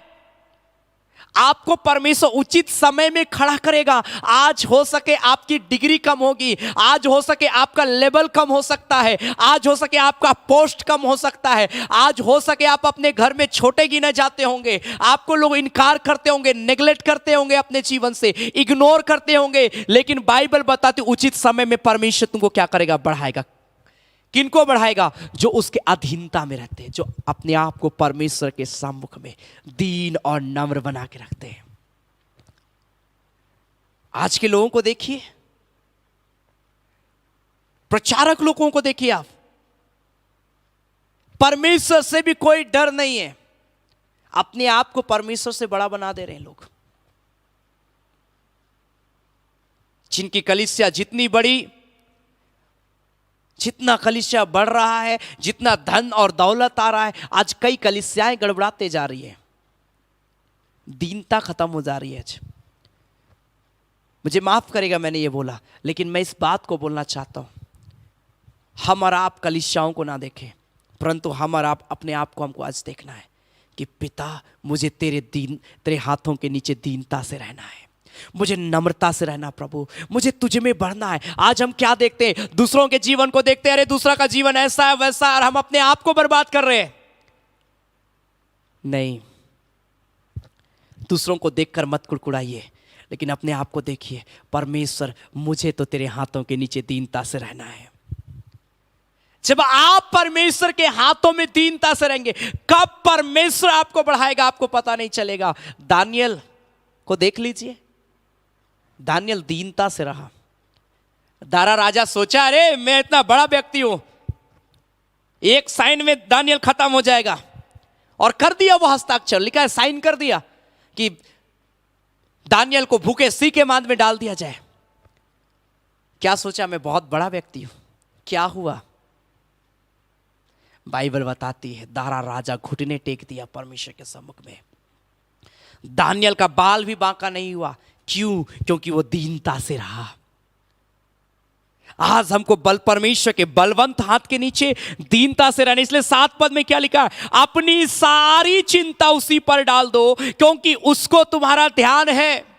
आपको परमेश्वर उचित समय में खड़ा करेगा। आज हो सके आपकी डिग्री कम होगी, आज हो सके आपका लेवल कम हो सकता है, आज हो सके आपका पोस्ट कम हो सकता है, आज हो सके आप अपने घर में छोटे गिने जाते होंगे, आपको लोग इनकार करते होंगे, नेगलेक्ट करते होंगे, अपने जीवन से इग्नोर करते होंगे, लेकिन बाइबल बताती उचित समय में परमेश्वर तुमको क्या करेगा? बढ़ाएगा। किनको बढ़ाएगा? जो उसके अधीनता में रहते हैं, जो अपने आप को परमेश्वर के सम्मुख में दीन और नम्र बना के रखते हैं। आज के लोगों को देखिए, प्रचारक लोगों को देखिए आप, परमेश्वर से भी कोई डर नहीं है, अपने आप को परमेश्वर से बड़ा बना दे रहे हैं लोग। जिनकी कलीसिया जितनी बड़ी, जितना कलीसिया बढ़ रहा है, जितना धन और दौलत आ रहा है, आज कई कलीसियाएं गड़बड़ाते जा रही है, दीनता खत्म हो जा रही है। आज मुझे माफ करेगा मैंने ये बोला, लेकिन मैं इस बात को बोलना चाहता हूं, हम और आप कलीसियाओं को ना देखें, परंतु हम और आप अपने आप को हमको आज देखना है कि पिता मुझे तेरे हाथों के नीचे दीनता से रहना है, मुझे नम्रता से रहना प्रभु, मुझे तुझ में बढ़ना है। आज हम क्या देखते हैं? दूसरों के जीवन को देखते हैं, अरे दूसरा का जीवन ऐसा है वैसा है, और हम अपने आप को बर्बाद कर रहे हैं। नहीं, दूसरों को देखकर मत कुड़कुड़ाइए, लेकिन अपने आप को देखिए, परमेश्वर मुझे तो तेरे हाथों के नीचे दीनता से रहना है। जब आप परमेश्वर के हाथों में दीनता से रहेंगे, कब परमेश्वर आपको बढ़ाएगा आपको पता नहीं चलेगा। दानियल को देख लीजिए, दानियल दीनता से रहा। दारा राजा सोचा अरे मैं इतना बड़ा व्यक्ति हूं, एक साइन में दानियल खत्म हो जाएगा, और कर दिया वो हस्ताक्षर, लिखा है साइन कर दिया कि दानियल को भूखे सी के मांद में डाल दिया जाए। क्या सोचा? मैं बहुत बड़ा व्यक्ति हूं। क्या हुआ? बाइबल बताती है दारा राजा घुटने टेक दिया परमेश्वर के सम्मुख में। दानियल का बाल भी बांका नहीं हुआ। क्यों? क्योंकि वो दीनता से रहा। आज हमको परमेश्वर के बलवंत हाथ के नीचे दीनता से रहना। इसलिए 7 पद में क्या लिखा है? अपनी सारी चिंता उसी पर डाल दो, क्योंकि उसको तुम्हारा ध्यान है।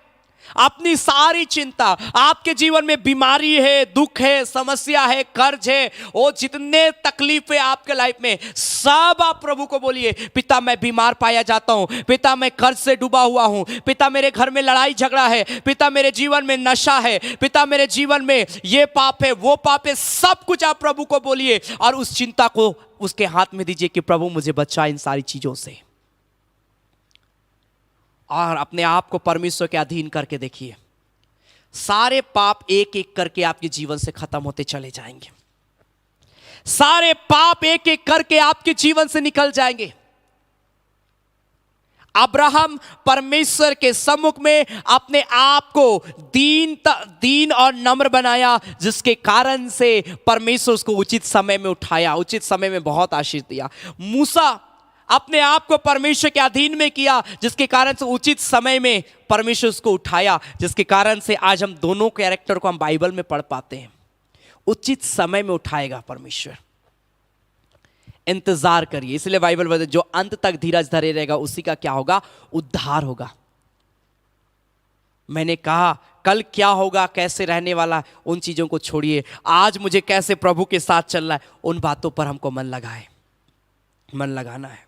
अपनी सारी चिंता, आपके जीवन में बीमारी है, दुख है, समस्या है, कर्ज है, वो जितने तकलीफ है आपके लाइफ में, सब आप प्रभु को बोलिए, पिता मैं बीमार पाया जाता हूं, पिता मैं कर्ज से डूबा हुआ हूं, पिता मेरे घर में लड़ाई झगड़ा है, पिता मेरे जीवन में नशा है, पिता मेरे जीवन में ये पाप है वो पाप है। सब कुछ आप प्रभु को बोलिए और उस चिंता को उसके हाथ में दीजिए कि प्रभु मुझे बचा इन सारी चीजों से। और अपने आप को परमेश्वर के अधीन करके देखिए, सारे पाप एक एक करके आपके जीवन से खत्म होते चले जाएंगे। सारे पाप एक एक करके आपके जीवन से निकल जाएंगे। अब्राहम परमेश्वर के सम्मुख में अपने आप को दीन और नम्र बनाया, जिसके कारण से परमेश्वर उसको उचित समय में उठाया, उचित समय में बहुत आशीष दिया। मूसा अपने आप को परमेश्वर के अधीन में किया, जिसके कारण से उचित समय में परमेश्वर उसको उठाया, जिसके कारण से आज हम दोनों कैरेक्टर को हम बाइबल में पढ़ पाते हैं। उचित समय में उठाएगा परमेश्वर, इंतजार करिए। इसलिए बाइबल बोलते जो अंत तक धीरज धरे रहेगा उसी का क्या होगा, उद्धार होगा। मैंने कहा कल क्या होगा, कैसे रहने वाला, उन चीजों को छोड़िए। आज मुझे कैसे प्रभु के साथ चलना है, उन बातों पर हमको मन लगाना है।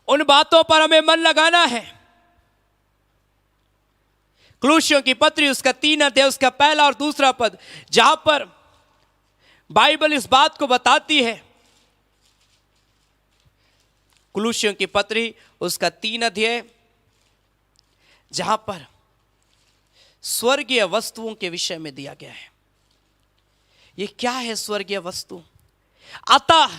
उन बातों पर हमें मन लगाना है। कुलुस्सियों की पत्री उसका 3 अध्याय उसका पहला और दूसरा पद, जहां पर बाइबल इस बात को बताती है। कुलुस्सियों की पत्री उसका 3 अध्याय, जहां पर स्वर्गीय वस्तुओं के विषय में दिया गया है। ये क्या है स्वर्गीय वस्तु? अतः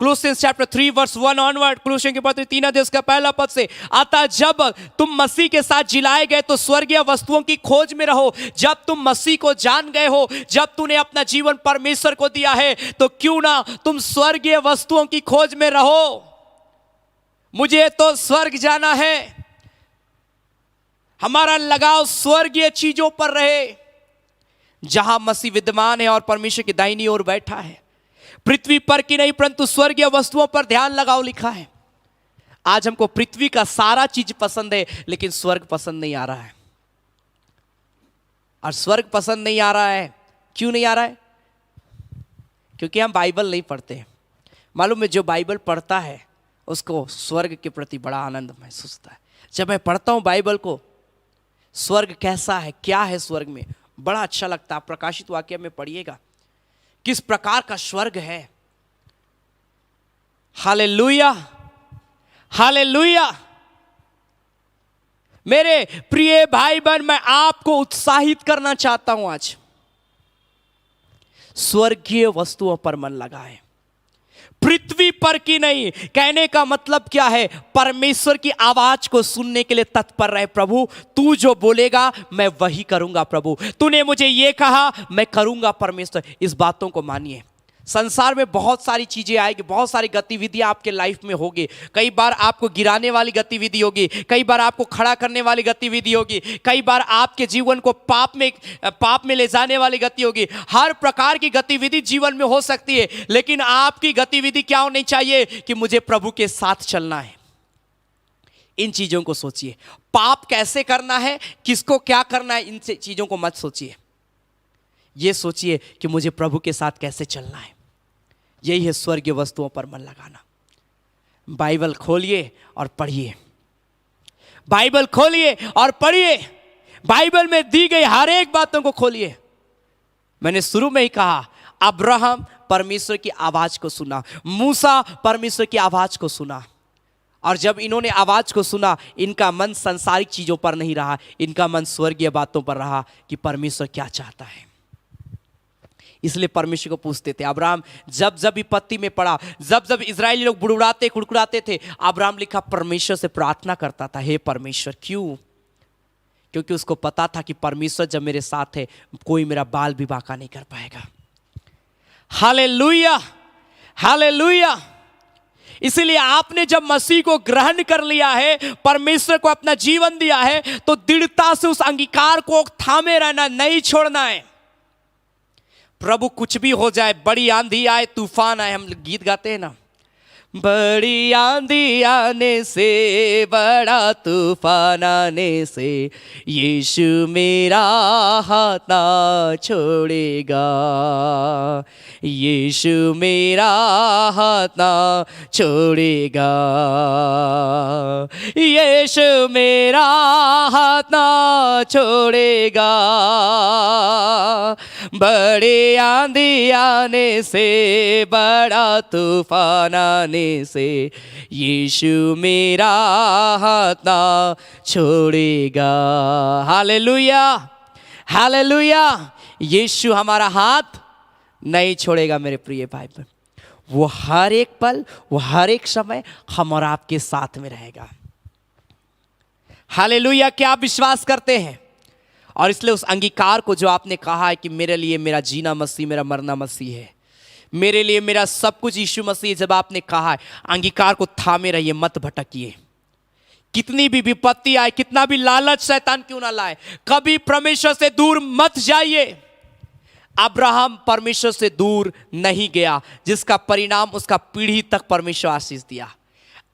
Colossians chapter 3 verse 1 onward, कुलुस्सियों की पत्री 3 अध्याय उसका पहला पद से, अतः जब तुम मसीह के साथ जिलाए गए तो स्वर्गीय वस्तुओं की खोज में रहो। जब तुम मसीह को जान गए हो, जब तूने अपना जीवन परमेश्वर को दिया है, तो क्यों ना तुम स्वर्गीय वस्तुओं की खोज में रहो। मुझे तो स्वर्ग जाना है, हमारा लगाव स्वर्गीय चीजों पर रहे, जहां मसीह विद्यमान है और परमेश्वर की दाहिनी ओर बैठा है। पृथ्वी पर की नहीं परंतु स्वर्गीय वस्तुओं पर ध्यान लगाओ, लिखा है। आज हमको पृथ्वी का सारा चीज पसंद है, लेकिन स्वर्ग पसंद नहीं आ रहा है। और स्वर्ग पसंद नहीं आ रहा है, क्यों नहीं आ रहा है? क्योंकि हम बाइबल नहीं पढ़ते। मालूम है, जो बाइबल पढ़ता है उसको स्वर्ग के प्रति बड़ा आनंद महसूस होता है। जब मैं पढ़ता हूं बाइबल को, स्वर्ग कैसा है, क्या है स्वर्ग में, बड़ा अच्छा लगता है। प्रकाशित वाक्य में पढ़िएगा किस प्रकार का स्वर्ग है। Hallelujah, hallelujah. मेरे प्रिय भाई बहन, मैं आपको उत्साहित करना चाहता हूं, आज स्वर्गीय वस्तुओं पर मन लगाएं, पृथ्वी पर की नहीं। कहने का मतलब क्या है? परमेश्वर की आवाज को सुनने के लिए तत्पर रहे। प्रभु तू जो बोलेगा मैं वही करूंगा। प्रभु तूने मुझे ये कहा, मैं करूंगा। परमेश्वर, इस बातों को मानिए। संसार में बहुत सारी चीजें आएगी, बहुत सारी गतिविधियां आपके लाइफ में होगी। कई बार आपको गिराने वाली गतिविधि होगी, कई बार आपको खड़ा करने वाली गतिविधि होगी, कई बार आपके जीवन को पाप में ले जाने वाली गति होगी। हर प्रकार की गतिविधि जीवन में हो सकती है, लेकिन आपकी गतिविधि क्या होनी चाहिए कि मुझे प्रभु के साथ चलना है। इन चीजों को सोचिए। पाप कैसे करना है, किसको क्या करना है, इन चीजों को मत सोचिए। यह सोचिए कि मुझे प्रभु के साथ कैसे चलना है। यही है स्वर्गीय वस्तुओं पर मन लगाना। बाइबल खोलिए और पढ़िए, बाइबल खोलिए और पढ़िए। बाइबल में दी गई हर एक बातों को खोलिए। मैंने शुरू में ही कहा, अब्राहम परमेश्वर की आवाज को सुना, मूसा परमेश्वर की आवाज को सुना, और जब इन्होंने आवाज को सुना, इनका मन सांसारिक चीजों पर नहीं रहा, इनका मन स्वर्गीय बातों पर रहा कि परमेश्वर क्या चाहता है। इसलिए परमेश्वर को पूछते थे। अब्राहम जब जब विपत्ति में पड़ा, जब जब इजरायली लोग बुड़बुड़ाते कुड़कुड़ाते थे, अब्राहम लिखा परमेश्वर से प्रार्थना करता था, हे परमेश्वर। क्यों? क्योंकि उसको पता था कि परमेश्वर जब मेरे साथ है, कोई मेरा बाल भी बांका नहीं कर पाएगा। Hallelujah, hallelujah. इसलिए आपने जब मसीह को ग्रहण कर लिया है, परमेश्वर को अपना जीवन दिया है, तो दृढ़ता से उस अंगीकार को थामे रहना, नहीं छोड़ना है। प्रभु कुछ भी हो जाए, बड़ी आंधी आए, तूफान आए, हम गीत गाते हैं ना, बड़ी आंधी आने से, बड़ा तूफान आने से, यीशु मेरा हाथ ना छोड़ेगा, यीशु मेरा हाथ ना छोड़ेगा, यीशु मेरा हाथ ना छोड़ेगा। बड़ी आंधी आने से, बड़ा तूफान आने से, यीशु मेरा हाथ ना छोड़ेगा। Hallelujah, hallelujah. यीशु हमारा हाथ नहीं छोड़ेगा। मेरे प्रिय भाई बहन, वो हर एक पल, वो हर एक समय हम और आपके साथ में रहेगा। हालेलुया। क्या आप विश्वास करते हैं? और इसलिए उस अंगीकार को जो आपने कहा है कि मेरे लिए मेरा जीना मसीह, मेरा मरना मसीह है, मेरे लिए मेरा सब कुछ यीशु मसीह। जब आपने कहा है अंगीकार को थामे रहिए, मत भटकिए। कितनी भी विपत्ति आए, कितना भी लालच शैतान क्यों ना लाए, कभी परमेश्वर से दूर मत जाइए। अब्राहम परमेश्वर से दूर नहीं गया, जिसका परिणाम उसका पीढ़ी तक परमेश्वर आशीष दिया।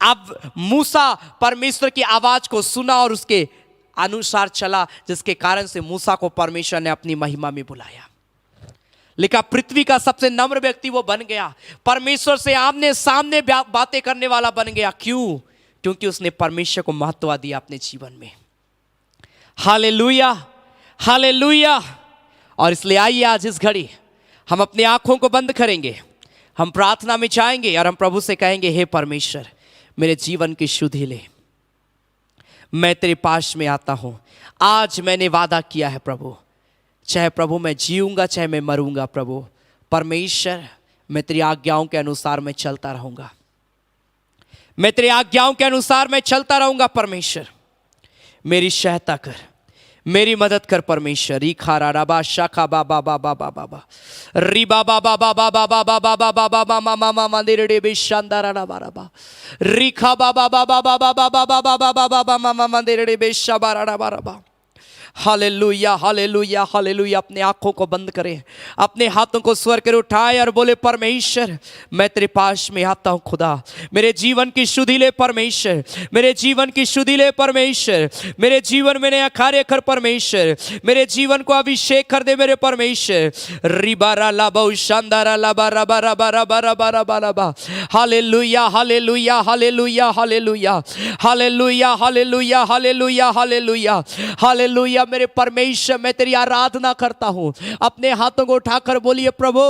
अब मूसा परमेश्वर की आवाज को सुना और उसके अनुसार चला, जिसके कारण से मूसा को परमेश्वर ने अपनी महिमा में बुलाया। लिखा पृथ्वी का सबसे नम्र व्यक्ति वो बन गया, परमेश्वर से आमने सामने बातें करने वाला बन गया। क्यों? क्योंकि उसने परमेश्वर को महत्व दिया अपने जीवन में। Hallelujah, hallelujah. और इसलिए आइए आज इस घड़ी हम अपनी आंखों को बंद करेंगे, हम प्रार्थना में जाएंगे और हम प्रभु से कहेंगे, हे परमेश्वर मेरे जीवन की शुद्धि ले, मैं तेरे पास में आता हूं। आज मैंने वादा किया है प्रभु, चाहे प्रभु मैं जीऊंगा चाहे मैं मरूंगा, प्रभु परमेश्वर मैं तेरी आज्ञाओं के अनुसार मैं चलता रहूंगा, मैं तेरी आज्ञाओं के अनुसार मैं चलता रहूंगा। परमेश्वर मेरी सहायता कर, मेरी मदद कर परमेश्वर। री खारा राबा शाखा बाबा बाबा बाबा बा री बाबा बाबा बाबा बाबा बाबा बाबा मामा मामा मंदिर डे बे शानदार राबा राबा री खा बाबा बाबा बाबा बाबा बाबा बाबा बाबा मामा मंदिर डे बे शाबारा राबा राबा। Hallelujah, hallelujah, hallelujah. अपने आंखों को बंद करें, अपने हाथों को स्वर कर उठाए और बोले, परमेश्वर मैं तेरे पास में आता हूं। खुदा मेरे जीवन की शुद्धि ले परमेश्वर, मेरे जीवन की शुद्धि ले परमेश्वर, मेरे जीवन में नया कार्य कर परमेश्वर, मेरे जीवन को अभिषेक कर दे मेरे परमेश्वर। रिबारा लाबा शानदारा लाबा रबा रबा रबा रबा रबा रबा। Hallelujah, hallelujah, hallelujah, hallelujah, hallelujah, hallelujah, hallelujah, hallelujah, hallelujah. मेरे परमेश्वर मैं तेरी आराधना करता हूं। अपने हाथों को उठाकर बोलिए, प्रभु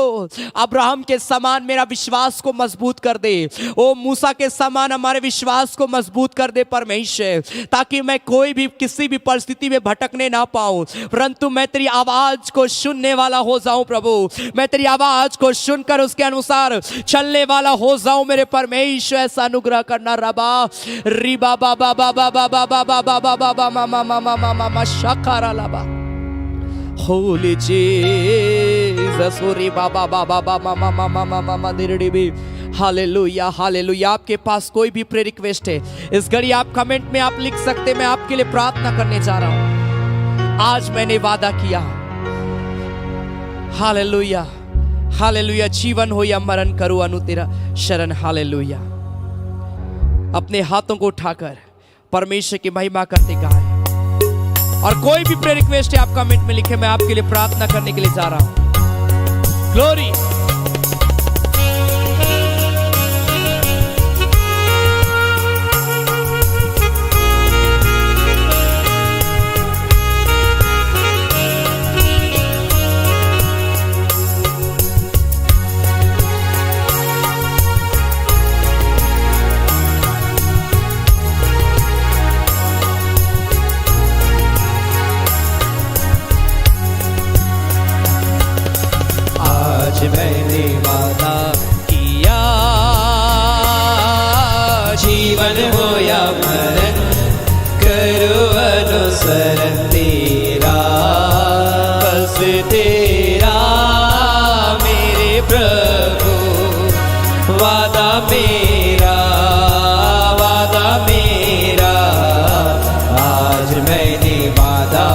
अब्राहम के समान मेरा विश्वास को मजबूत कर दे, ओ मूसा के समान हमारे विश्वास को मजबूत कर दे परमेश्वर, ताकि मैं कोई भी किसी भी परिस्थिति में भटकने ना पाऊं, परंतु मैं तेरी आवाज को सुनने वाला हो जाऊं। प्रभु मैं तेरी आवाज को सुनकर उसके अनुसार चलने वाला हो जाऊं मेरे परमेश्वर। ऐसा अनुग्रह करना रबा री बाबा बाबा बाबा बाबा बाबा बाबा मामा मामा मामा Holy Jesus, बाबा बाबा बाबा मामा मामा मामा दिरडीबी। Hallelujah, hallelujah. आपके पास कोई भी प्रेयर रिक्वेस्ट है, इस घड़ी आप कमेंट में आप लिख सकते हैं। मैं आपके लिए प्रार्थना करने जा रहा हूं। आज मैंने वादा किया, हालेलुया, हालेलुया। जीवन हो या मरण करूं अनु तेरा शरण। हालेलुया। अपने हाथों को उठाकर परमेश्वर की महिमा करते गाएं। और कोई भी प्रेयर रिक्वेस्ट है आप कमेंट में लिखे, मैं आपके लिए प्रार्थना करने के लिए जा रहा हूं। ग्लोरी। मैंने वादा किया, जीवन हो या मरण करो अनुसरण तेरा, बस तेरा मेरे प्रभु। वादा मेरा, वादा मेरा, आज मैंने वादा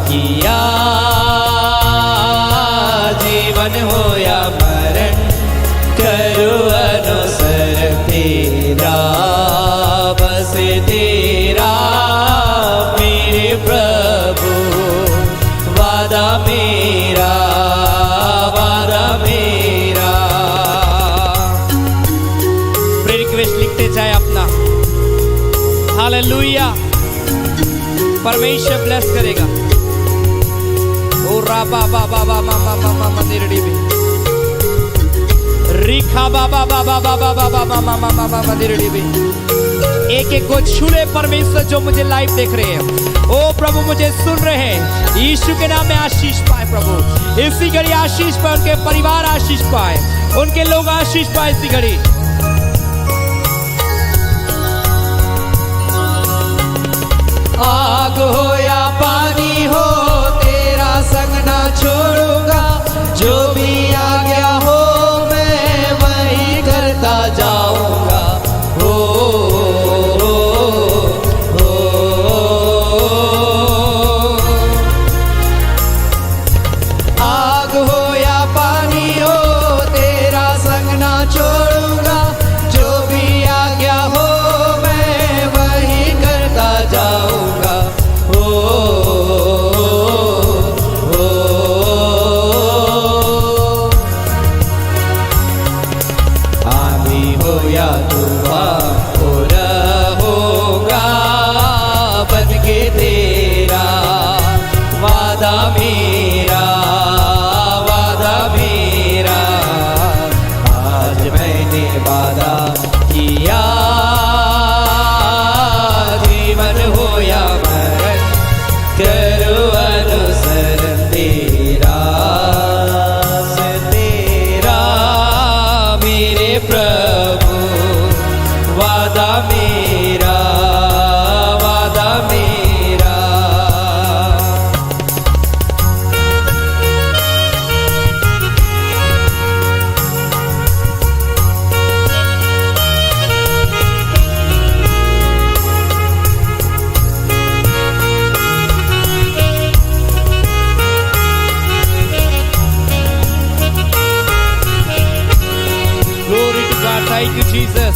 किया, जीवन हो या मरण करो अनुसरण तेरा, बस तेरा मेरे प्रभु। वादा मेरा, वादा मेरा। प्रेयर रिक्वेस्ट लिखते जाए अपना। हालेलुया। परमेश्वर ब्लेस करेगा। राबा बाबा बाबा मामा मंदिर डीबी रिखा बाबा बाबा बाबा बाबा मामा मामा मंदिर डीबी। एक एक को छूले परमेश्वर जो मुझे लाइव देख रहे हैं। ओ प्रभु मुझे सुन रहे हैं, यीशु के नाम में आशीष पाए प्रभु। इसी घड़ी आशीष पाए, उनके परिवार आशीष पाए, उनके लोग आशीष पाए इसी घड़ी। आग हो या पानी हो तेरा संग ना छोड़ूंगा, जो भी आ गया हो मैं मेरा, वादा मेरा, आज मैंने वादा किया, जीवन हो या मरण करो अनुसरण तेरा, तेरा मेरे प्रभु, वादा मेरा, वादा मेरा। Glory to God, thank you Jesus।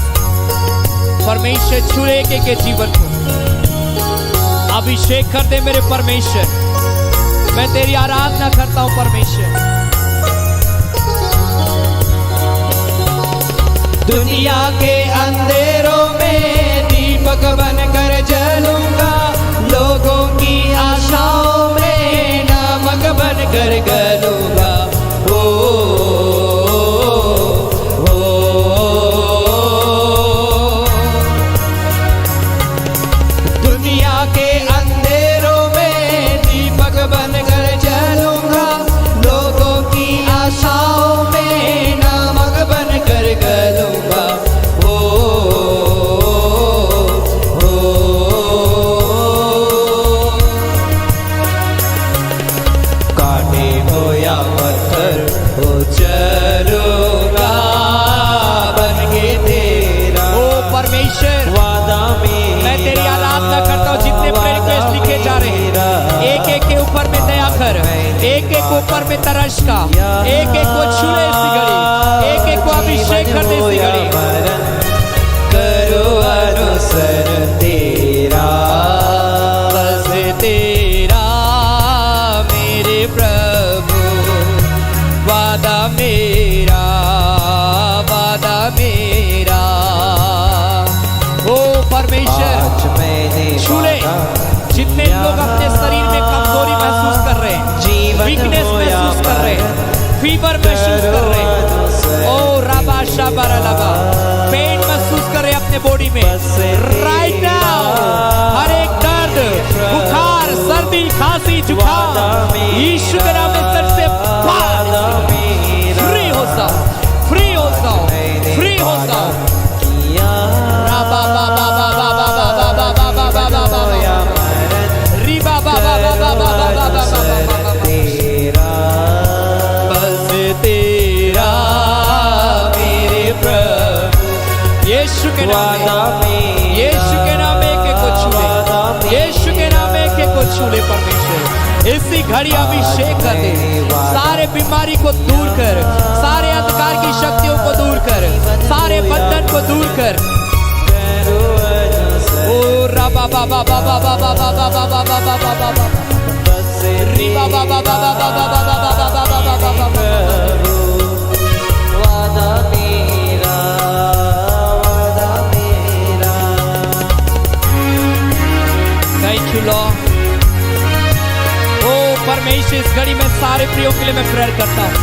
परमेश्वर छुए के जीवन को अभिषेक कर दे मेरे परमेश्वर, मैं तेरी आराधना करता हूं परमेश्वर। दुनिया के अंधेरों में दीपक बनकर जलूंगा, लोगों की आशाओं में नमक बनकर गलूंगा। एक एक ऊपर में तरस का, एक एक को छूले इसी घड़ी, एक एक को अभिषेक कर दे इसी घड़ी। करो अनुसरण तेरा, बस तेरा मेरे प्रभु, वादा मेरा, वादा मेरा। ओ परमेश्वर छूले जितने लोग अपने शरीर में कमजोरी महसूस कर रहे हैं, वीकनेस महसूस कर रहे हैं, फीवर महसूस कर रहे हैं, ओ राबा शाबारा लाबा, पेन महसूस कर रहे हैं अपने बॉडी में राइट नाउ। हर एक दर्द, बुखार, सर्दी, खांसी, जुकाम यीशु के नाम में सर से फ्री हो जाओ, फ्री हो जाओ, फ्री हो जाओ। राबा बाबा बाबा बाबा बाबा बाबा बाबा बाबा रिबा बाबा बाबा बाबा बाबा तेरा, बस तेरा मेरे प्रभु। यीशु के नाम में, यीशु के नाम में एक को छूले, यीशु के नाम में एक को छूले परमेश्वर। इसी घड़ी अभिषेक कर दे, सारे बीमारी को दूर कर, सारे अंधकार की शक्तियों को दूर कर, सारे बंधन को दूर कर। ओ राबा बाबा बाबा बाबा बाबा बाबा बाबा बाबा रिबा बाबा बाबा बाबा बाबा बाबा बाबा बाबा। वादा मेरा, वादा मेरा। Thank you Lord. ओ परमेश्वर, इस घड़ी में सारे प्रियों के लिए मैं प्रेयर करता हूँ।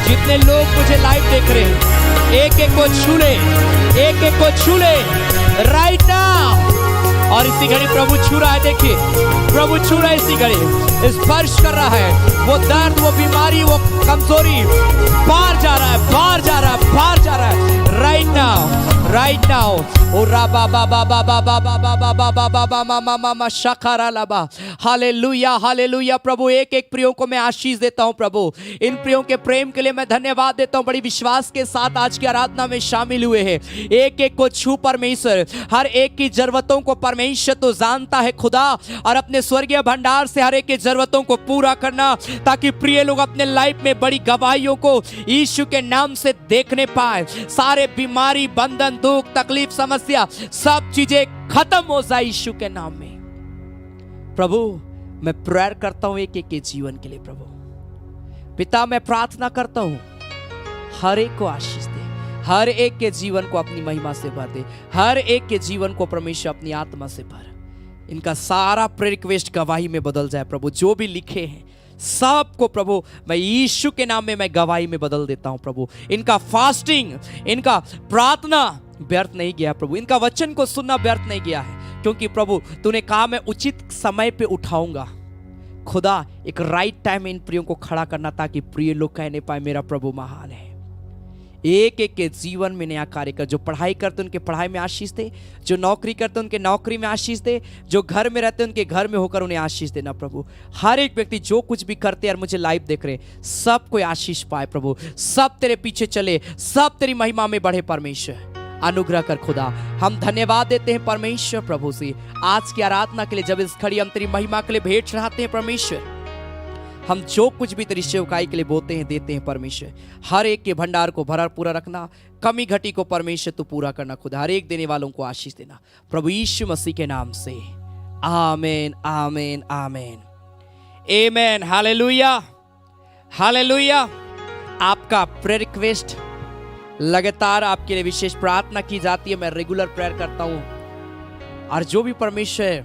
जितने लोग मुझे लाइव देख रहे हैं, एक एक को छूले, एक एक को छूले राइट नाउ। और इसी घड़ी प्रभु छू रहा है, देखिए प्रभु छू रहा है, इसी घड़ी स्पर्श कर रहा है। वो दर्द, वो बीमारी, वो कमजोरी बाहर जा रहा है, बाहर जा रहा है, बाहर जा रहा है राइट नाउ, राइट नाउ। ओ राबा बाबा बाबा बाबा बाबा बाबा बाबा मामा मामा शकारा लाबा। Hallelujah, hallelujah. प्रभु एक एक प्रियों को मैं आशीष देता हूँ प्रभु। इन प्रियों के प्रेम के लिए मैं धन्यवाद देता हूँ। बड़ी विश्वास के साथ आज की आराधना में शामिल हुए हैं। एक एक को छू परमेश्वर, हर एक की जरूरतों को परमेश्वर तो जानता है खुदा, और अपने स्वर्गीय भंडार से हर एक की जरूरतों को पूरा करना, ताकि प्रिय लोग अपने लाइफ में बड़ी गवाहियों को यीशु के नाम से देखने पाए। सारे बीमारी, बंधन, दुख, तकलीफ, समस्या सब चीजें खत्म हो जाए यीशु के नाम में। प्रभु मैं प्रेयर करता हूं एक एक के जीवन के लिए। प्रभु पिता मैं प्रार्थना करता हूं हर एक को आशीष दे, हर एक के जीवन को अपनी महिमा से भर दे, हर एक के जीवन को परमेश्वर अपनी आत्मा से भर। इनका सारा प्रेयर रिक्वेस्ट गवाही में बदल जाए प्रभु। जो भी लिखे हैं सबको प्रभु मैं यीशु के नाम में मैं गवाही में बदल देता हूं प्रभु। इनका फास्टिंग, इनका प्रार्थना व्यर्थ नहीं गया प्रभु, इनका वचन को सुनना व्यर्थ नहीं गया है, क्योंकि प्रभु तूने कहा मैं उचित समय पे उठाऊंगा। खुदा एक राइट टाइम में इन प्रियों को खड़ा करना, ताकि प्रिय लोग कहने पाए मेरा प्रभु महान है। एक एक के जीवन में नया कार्य कर। जो पढ़ाई करते उनके पढ़ाई में आशीष दे, जो नौकरी करते उनके नौकरी में आशीष दे, जो घर में रहते उनके घर में होकर उन्हें आशीष देना प्रभु। हर एक व्यक्ति जो कुछ भी करते और मुझे लाइव देख रहे, सब कोई आशीष पाए प्रभु, सब तेरे पीछे चले, सब तेरी महिमा में बढ़े परमेश्वर। अनुग्रह कर खुदा। हम धन्यवाद देते हैं परमेश्वर प्रभु से आज की आराधना के लिए। जब इस घड़ी हम तेरी महिमा के लिए भेंट चढ़ाते हैं परमेश्वर, हम जो कुछ भी तेरी सेवकाई के लिए बोलते हैं देते हैं परमेश्वर। हर एक के भंडार को भरा पूरा रखना, कमी घटी को परमेश्वर तू पूरा करना खुदा। हर एक देने वालों को आशीष देना प्रभु यीशु मसीह के नाम से। आमीन आमीन आमीन आमीन। Hallelujah hallelujah. आपका प्रेयर रिक्वेस्ट लगातार आपके लिए विशेष प्रार्थना की जाती है। मैं रेगुलर प्रेयर करता हूं, और जो भी परमेश्वर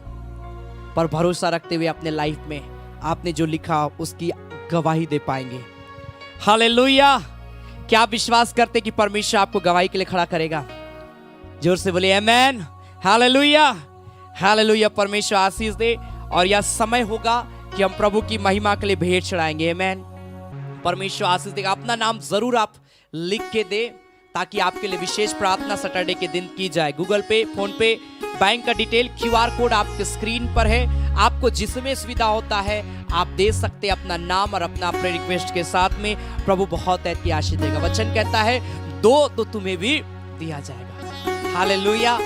पर भरोसा रखते हुए अपने लाइफ में आपने जो लिखा उसकी गवाही दे पाएंगे। हालेलुया। क्या आप विश्वास करते कि परमेश्वर आपको गवाही के लिए खड़ा करेगा? जोर से बोलिए आमीन। Hallelujah hallelujah. परमेश्वर आशीष दे, और यह समय होगा कि हम प्रभु की महिमा के लिए भेंट चढ़ाएंगे। आमीन। परमेश्वर आशीष देगा। अपना नाम जरूर आप लिख के दे, ताकि आपके लिए विशेष प्रार्थना सैटरडे के दिन की जाए। गूगल पे, फोन पे, बैंक का डिटेल, क्यूआर कोड आपके स्क्रीन पर है। आपको जिसमें सुविधा होता है आप दे सकते हैं अपना नाम और अपना प्रेयर रिक्वेस्ट के साथ में। प्रभु बहुत ऐसी आशीष देगा। वचन कहता है दो तो तुम्हें भी दिया जाएगा। हालेलुया।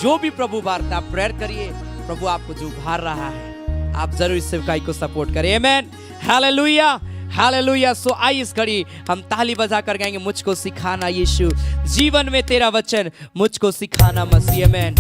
जो भी प्रभु बारता आप प्रेयर करिए, प्रभु आपको जो उभार रहा है आप जरूर इस सेवकाई को सपोर्ट करिए। आमीन। Hallelujah hallelujah. सो आई इस घड़ी हम ताली बजा कर गाएंगे, मुझको सिखाना यीशु, जीवन में तेरा वचन मुझको सिखाना मसीह। आमीन।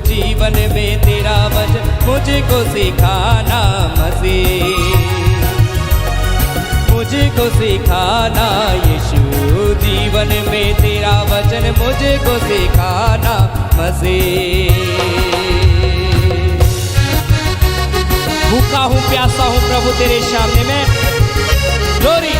जीवन में तेरा वचन मुझको सिखाना मसीह, मुझको सिखाना यीशु, जीवन में तेरा वचन मुझको सिखाना मसीह। भूखा हूँ प्यासा हूँ प्रभु तेरे सामने में। ग्लोरी।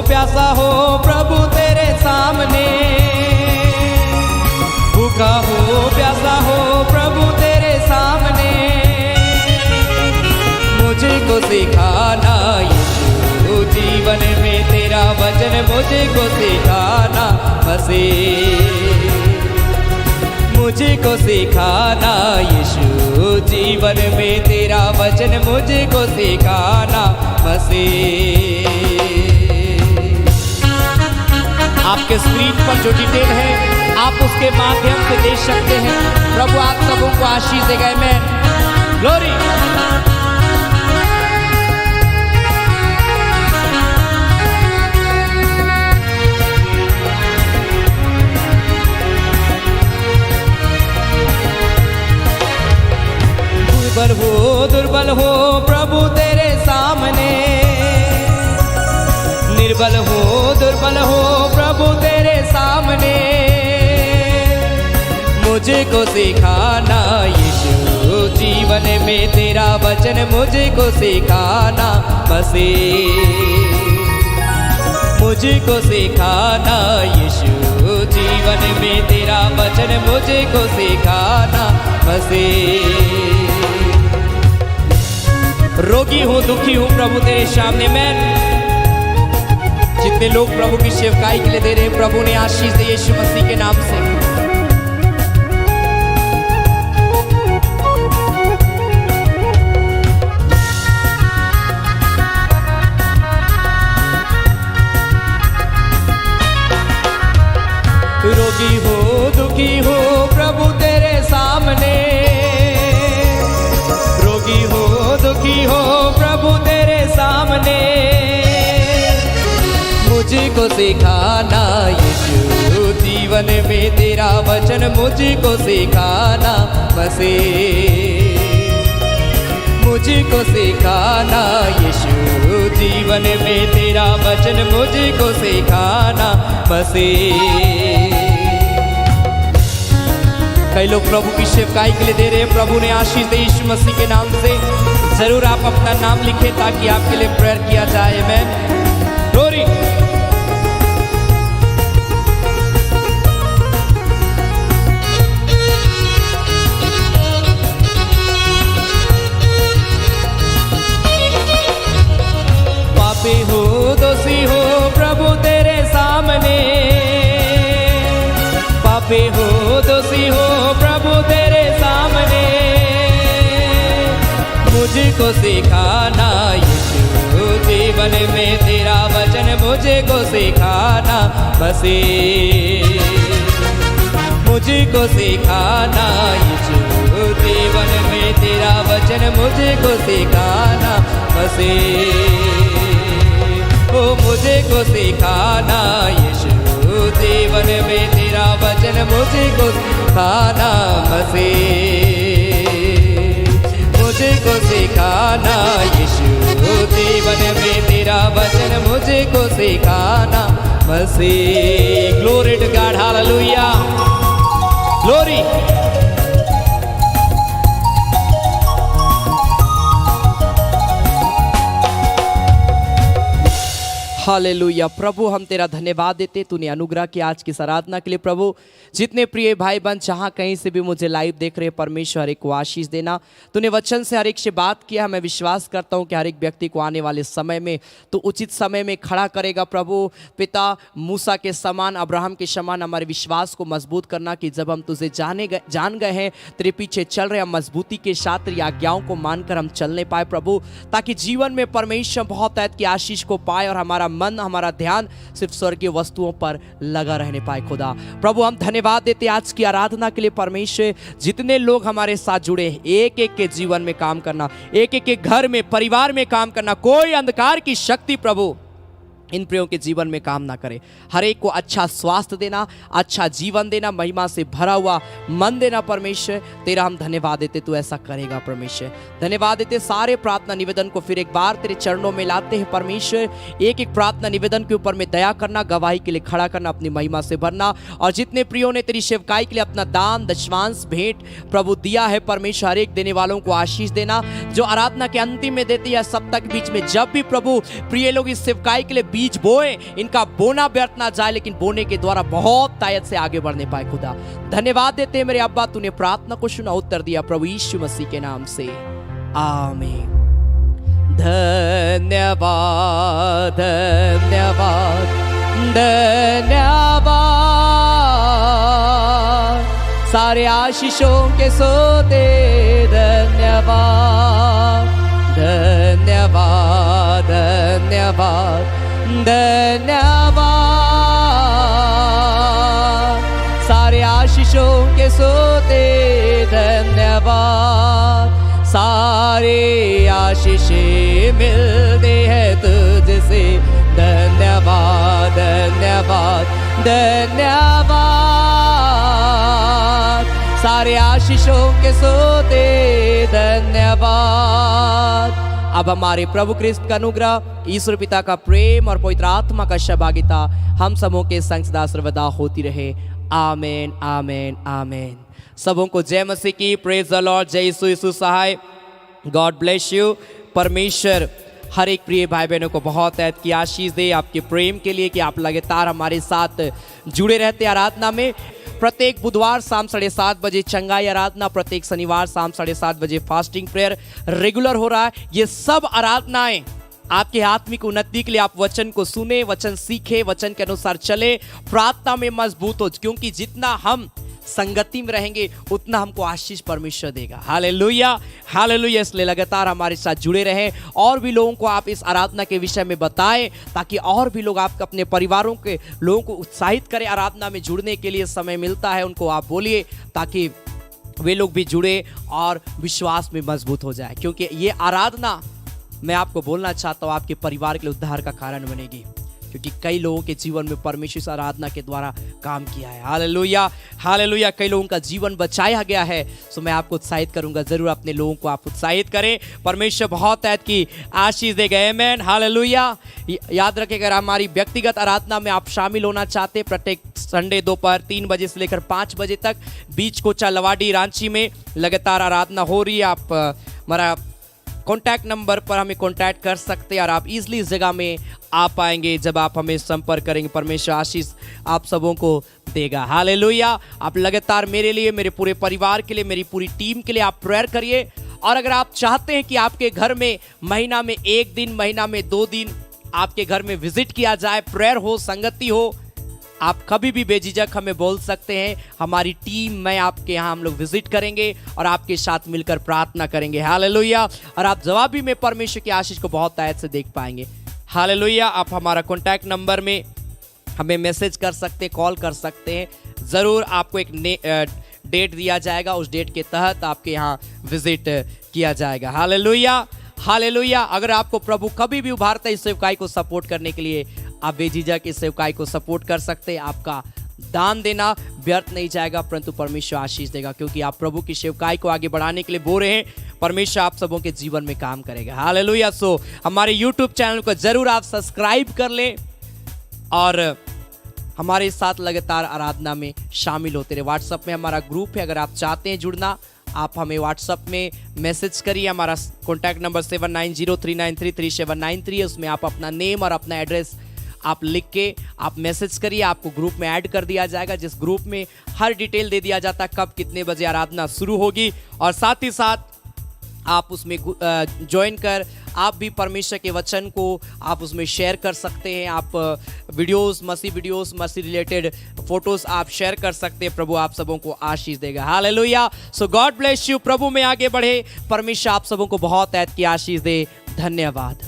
प्यासा हो प्रभु तेरे सामने, भूखा हो प्यासा हो प्रभु तेरे सामने, मुझको सिखाना यीशु, जीवन में तेरा वचन मुझको सिखाना मसीह, मुझको सिखाना यीशु, जीवन में तेरा वचन मुझको सिखाना मसीह। आपके स्क्रीन पर जो डिटेल है आप उसके माध्यम से दे सकते हैं। प्रभु आप सबों को आशीष देगा। आमीन। ग्लोरी। दुर्बल हो प्रभु तेरे सामने, निर्बल हो दुर्बल हो प्रभु तेरे सामने, मुझको सिखाना यीशु, जीवन में तेरा वचन मुझको सिखाना मसीह, मुझको सिखाना यीशु, जीवन में तेरा वचन मुझको सिखाना मसीह। रोगी हूँ, दुखी हूँ प्रभु तेरे सामने मैं। जितने लोग प्रभु की सेवकाई के लिए दे रहे हैं, प्रभु ने आशीष दे यीशु मसीह के नाम से। रोगी हो, दुखी हो प्रभु तेरे सामने। रोगी हो, दुखी हो प्रभु तेरे सामने। मुझको सिखाना यीशु, जीवन में तेरा वचन मुझको सिखाना मसीह। मुझको सिखाना यीशु, जीवन में तेरा वचन मुझको सिखाना मसीह। कई लोग प्रभु की सेवकाई के लिए दे रहे हैं, प्रभु ने आशीष दे यीशु मसीह के नाम से। जरूर आप अपना नाम लिखें ताकि आपके लिए प्रेयर किया जाए। आमीन। ग्लोरी। पापी हो, दोषी हो प्रभु तेरे सामने। पापी हो, दोषी हो प्रभु तेरे सामने। मुझको सिखाना यीशु, जीवन में तेरा वचन मुझको सिखाना मसीह। मुझको सिखाना यीशु, जीवन में तेरा वचन मुझको सिखाना मसीह। ओ मुझको सिखाना यीशु, जीवन में तेरा वचन मुझको सिखाना मसीह। मुझको सिखाना यीशु, जीवन में तेरा वचन मुझको सिखाना मसीह। Glory to God, hallelujah, glory. Hallelujah. प्रभु हम तेरा धन्यवाद देते, तूने अनुग्रह किया आज की इस आराधना के लिए। प्रभु जितने प्रिय भाई बहन जहाँ कहीं से भी मुझे लाइव देख रहे हैं, परमेश्वर हर एक को आशीष देना। तूने वचन से हर एक से बात किया। मैं विश्वास करता हूँ कि हर एक व्यक्ति को आने वाले समय में तो उचित समय में खड़ा करेगा। प्रभु पिता मूसा के समान, अब्राहम के समान हमारे विश्वास को मजबूत करना कि जब हम तुझे जान गए हैं, तेरे पीछे चल रहे हैं, हम मजबूती के साथ तेरी आज्ञाओं को मानकर हम चलने पाए प्रभु, ताकि जीवन में परमेश्वर बहुत की आशीष को पाए और हमारा मन, हमारा ध्यान सिर्फ स्वर्गीय वस्तुओं पर लगा रहने पाए। खुदा प्रभु हम धन्यवाद देते आज की आराधना के लिए। परमेश्वर जितने लोग हमारे साथ जुड़े हैं, एक एक के जीवन में काम करना, एक एक के घर में, परिवार में काम करना। कोई अंधकार की शक्ति प्रभु इन प्रियों के जीवन में काम ना करे। हर एक को अच्छा स्वास्थ्य देना, अच्छा जीवन देना, महिमा से भरा हुआ मन देना। परमेश्वर तेरा हम धन्यवाद देते, तू ऐसा करेगा। परमेश्वर धन्यवाद देते। सारे प्रार्थना निवेदन को फिर एक बार तेरे चरणों में लाते हैं। परमेश्वर एक एक प्रार्थना निवेदन के ऊपर में दया करना, गवाही के लिए खड़ा करना, अपनी महिमा से भरना। और जितने प्रियों ने तेरी सेवकाई के लिए अपना दान, दशमांश, भेंट प्रभु दिया है, परमेश्वर हर एक देने वालों को आशीष देना। जो आराधना के अंतिम में देती है, सप्ताह के बीच में जब भी प्रभु प्रिय लोग इस सेवकाई के लिए बीज बोए, इनका बोना व्यर्थ ना जाए, लेकिन बोने के द्वारा बहुत तायत से आगे बढ़ने पाए। खुदा धन्यवाद देते हैं मेरे अब्बा, तूने प्रार्थना को सुना, उत्तर दिया प्रभु यीशु मसीह के नाम से, आमीन। धन्यवाद, धन्यवाद, धन्यवाद, सारे आशीषों के सोते धन्यवाद, धन्यवाद, धन्यवाद, धन्यवाद, सारे आशीषों के सोते धन्यवाद। सारे आशीषें मिलते हैं तुझसे, धन्यवाद, धन्यवाद, धन्यवाद, सारे आशीषों के सोते धन्यवाद। अब हमारे प्रभु क्रिस्त का अनुग्रह, ईश्वर पिता का प्रेम और पवित्र आत्मा का सहभागिता हम सबों के संग सदा सर्वदा होती रहे। आमेन, आमेन, आमेन। सबों को जय मसीह की। Praise the Lord. जय यीशु, यीशु सहाय। God bless you. परमेश्वर हर एक प्रिय भाई बहनों को बहुत ऐद की आशीष दे आपके प्रेम के लिए कि आप लगातार हमारे साथ जुड़े रहते आराधना में। प्रत्येक बुधवार शाम 7:30 बजे चंगाई आराधना, प्रत्येक शनिवार शाम 7:30 बजे फास्टिंग प्रेयर रेगुलर हो रहा है। ये सब आराधनाएं आपके आत्मिक उन्नति के लिए, आप वचन को सुने, वचन सीखे, वचन के अनुसार चले, प्रार्थना में मजबूत हो, क्योंकि जितना हम संगति में रहेंगे उतना हमको आशीष परमेश्वर देगा। Hallelujah, hallelujah. इसलिए लगातार हमारे साथ जुड़े रहें और भी लोगों को आप इस आराधना के विषय में बताएं, ताकि और भी लोग आपके अपने परिवारों के लोगों को उत्साहित करें। आराधना में जुड़ने के लिए समय मिलता है, उनको आप बोलिए ताकि वे लोग भी जुड़े और विश्वास में मजबूत हो जाए, क्योंकि ये आराधना मैं आपको बोलना चाहता हूँ आपके परिवार के लिए उद्धार का कारण बनेगी, क्योंकि कई लोगों के जीवन में परमेश्वर इस आराधना के द्वारा काम किया है। Hallelujah, hallelujah. कई लोगों का जीवन बचाया गया है। सो मैं आपको उत्साहित करूंगा, जरूर अपने लोगों को आप उत्साहित करें। परमेश्वर बहुत ऐद की आशीष देगा। आमीन, हालेलुया। याद रखें, अगर हमारी व्यक्तिगत आराधना में आप शामिल होना चाहते, प्रत्येक संडे दोपहर 3 बजे से लेकर 5 बजे तक बीच कोचा लवाडी रांची में लगातार आराधना हो रही है। आप हमारा कॉन्टैक्ट नंबर पर हमें कॉन्टैक्ट कर सकते हैं और आप इजीली इस जगह में आ पाएंगे जब आप हमें संपर्क करेंगे। परमेश्वर आशीष आप सबों को देगा। हालेलुया। आप लगातार मेरे लिए, मेरे पूरे परिवार के लिए, मेरी पूरी टीम के लिए आप प्रेयर करिए। और अगर आप चाहते हैं कि आपके घर में महीना में 1 दिन, महीना में 2 दिन आपके घर में विजिट किया जाए, प्रेयर हो, संगति हो, आप कभी भी बेझिझक हमें बोल सकते हैं। हमारी टीम में आपके यहाँ हम लोग विजिट करेंगे और आपके साथ मिलकर प्रार्थना करेंगे। हालेलुया। और आप जवाबी में परमेश्वर की आशीष को बहुत आयत से देख पाएंगे। हालेलुया। आप हमारा कॉन्टैक्ट नंबर में हमें मैसेज कर सकते हैं, कॉल कर सकते हैं। ज़रूर आपको एक डेट दिया जाएगा, उस डेट के तहत आपके यहाँ विजिट किया जाएगा। Hallelujah, hallelujah. अगर आपको प्रभु कभी भी उभारता है इस सेवकाई को सपोर्ट करने के लिए, आप बेझिझक इस सेवकाई को सपोर्ट कर सकते हैं। आपका दान देना व्यर्थ नहीं जाएगा, परंतु परमेश्वर आशीष देगा, क्योंकि आप प्रभु की सेवकाई को आगे बढ़ाने के लिए बोल रहे हैं। परमेश्वर आप सबों के जीवन में काम करेगा। हालेलुया। सो हमारे YouTube चैनल को जरूर आप सब्सक्राइब कर लें और हमारे साथ लगातार आराधना में शामिल होते रहे। व्हाट्सएप में हमारा ग्रुप है, अगर आप चाहते हैं जुड़ना, आप हमें व्हाट्सएप में मैसेज करिए। हमारा कॉन्टैक्ट नंबर 7903933793 है। उसमें आप अपना नेम और अपना एड्रेस आप लिख के आप मैसेज करिए, आपको ग्रुप में ऐड कर दिया जाएगा, जिस ग्रुप में हर डिटेल दे दिया जाता है, कब कितने बजे आराधना शुरू होगी। और साथ ही साथ आप उसमें ज्वाइन कर आप भी परमेश्वर के वचन को आप उसमें शेयर कर सकते हैं। आप वीडियोस, मसीह रिलेटेड फोटोज आप शेयर कर सकते हैं। प्रभु आप सबों को आशीष देगा। Hallelujah. So God bless you. प्रभु में आगे बढ़े। परमेश्वर आप सबों को बहुत ऐद की आशीष दे। धन्यवाद।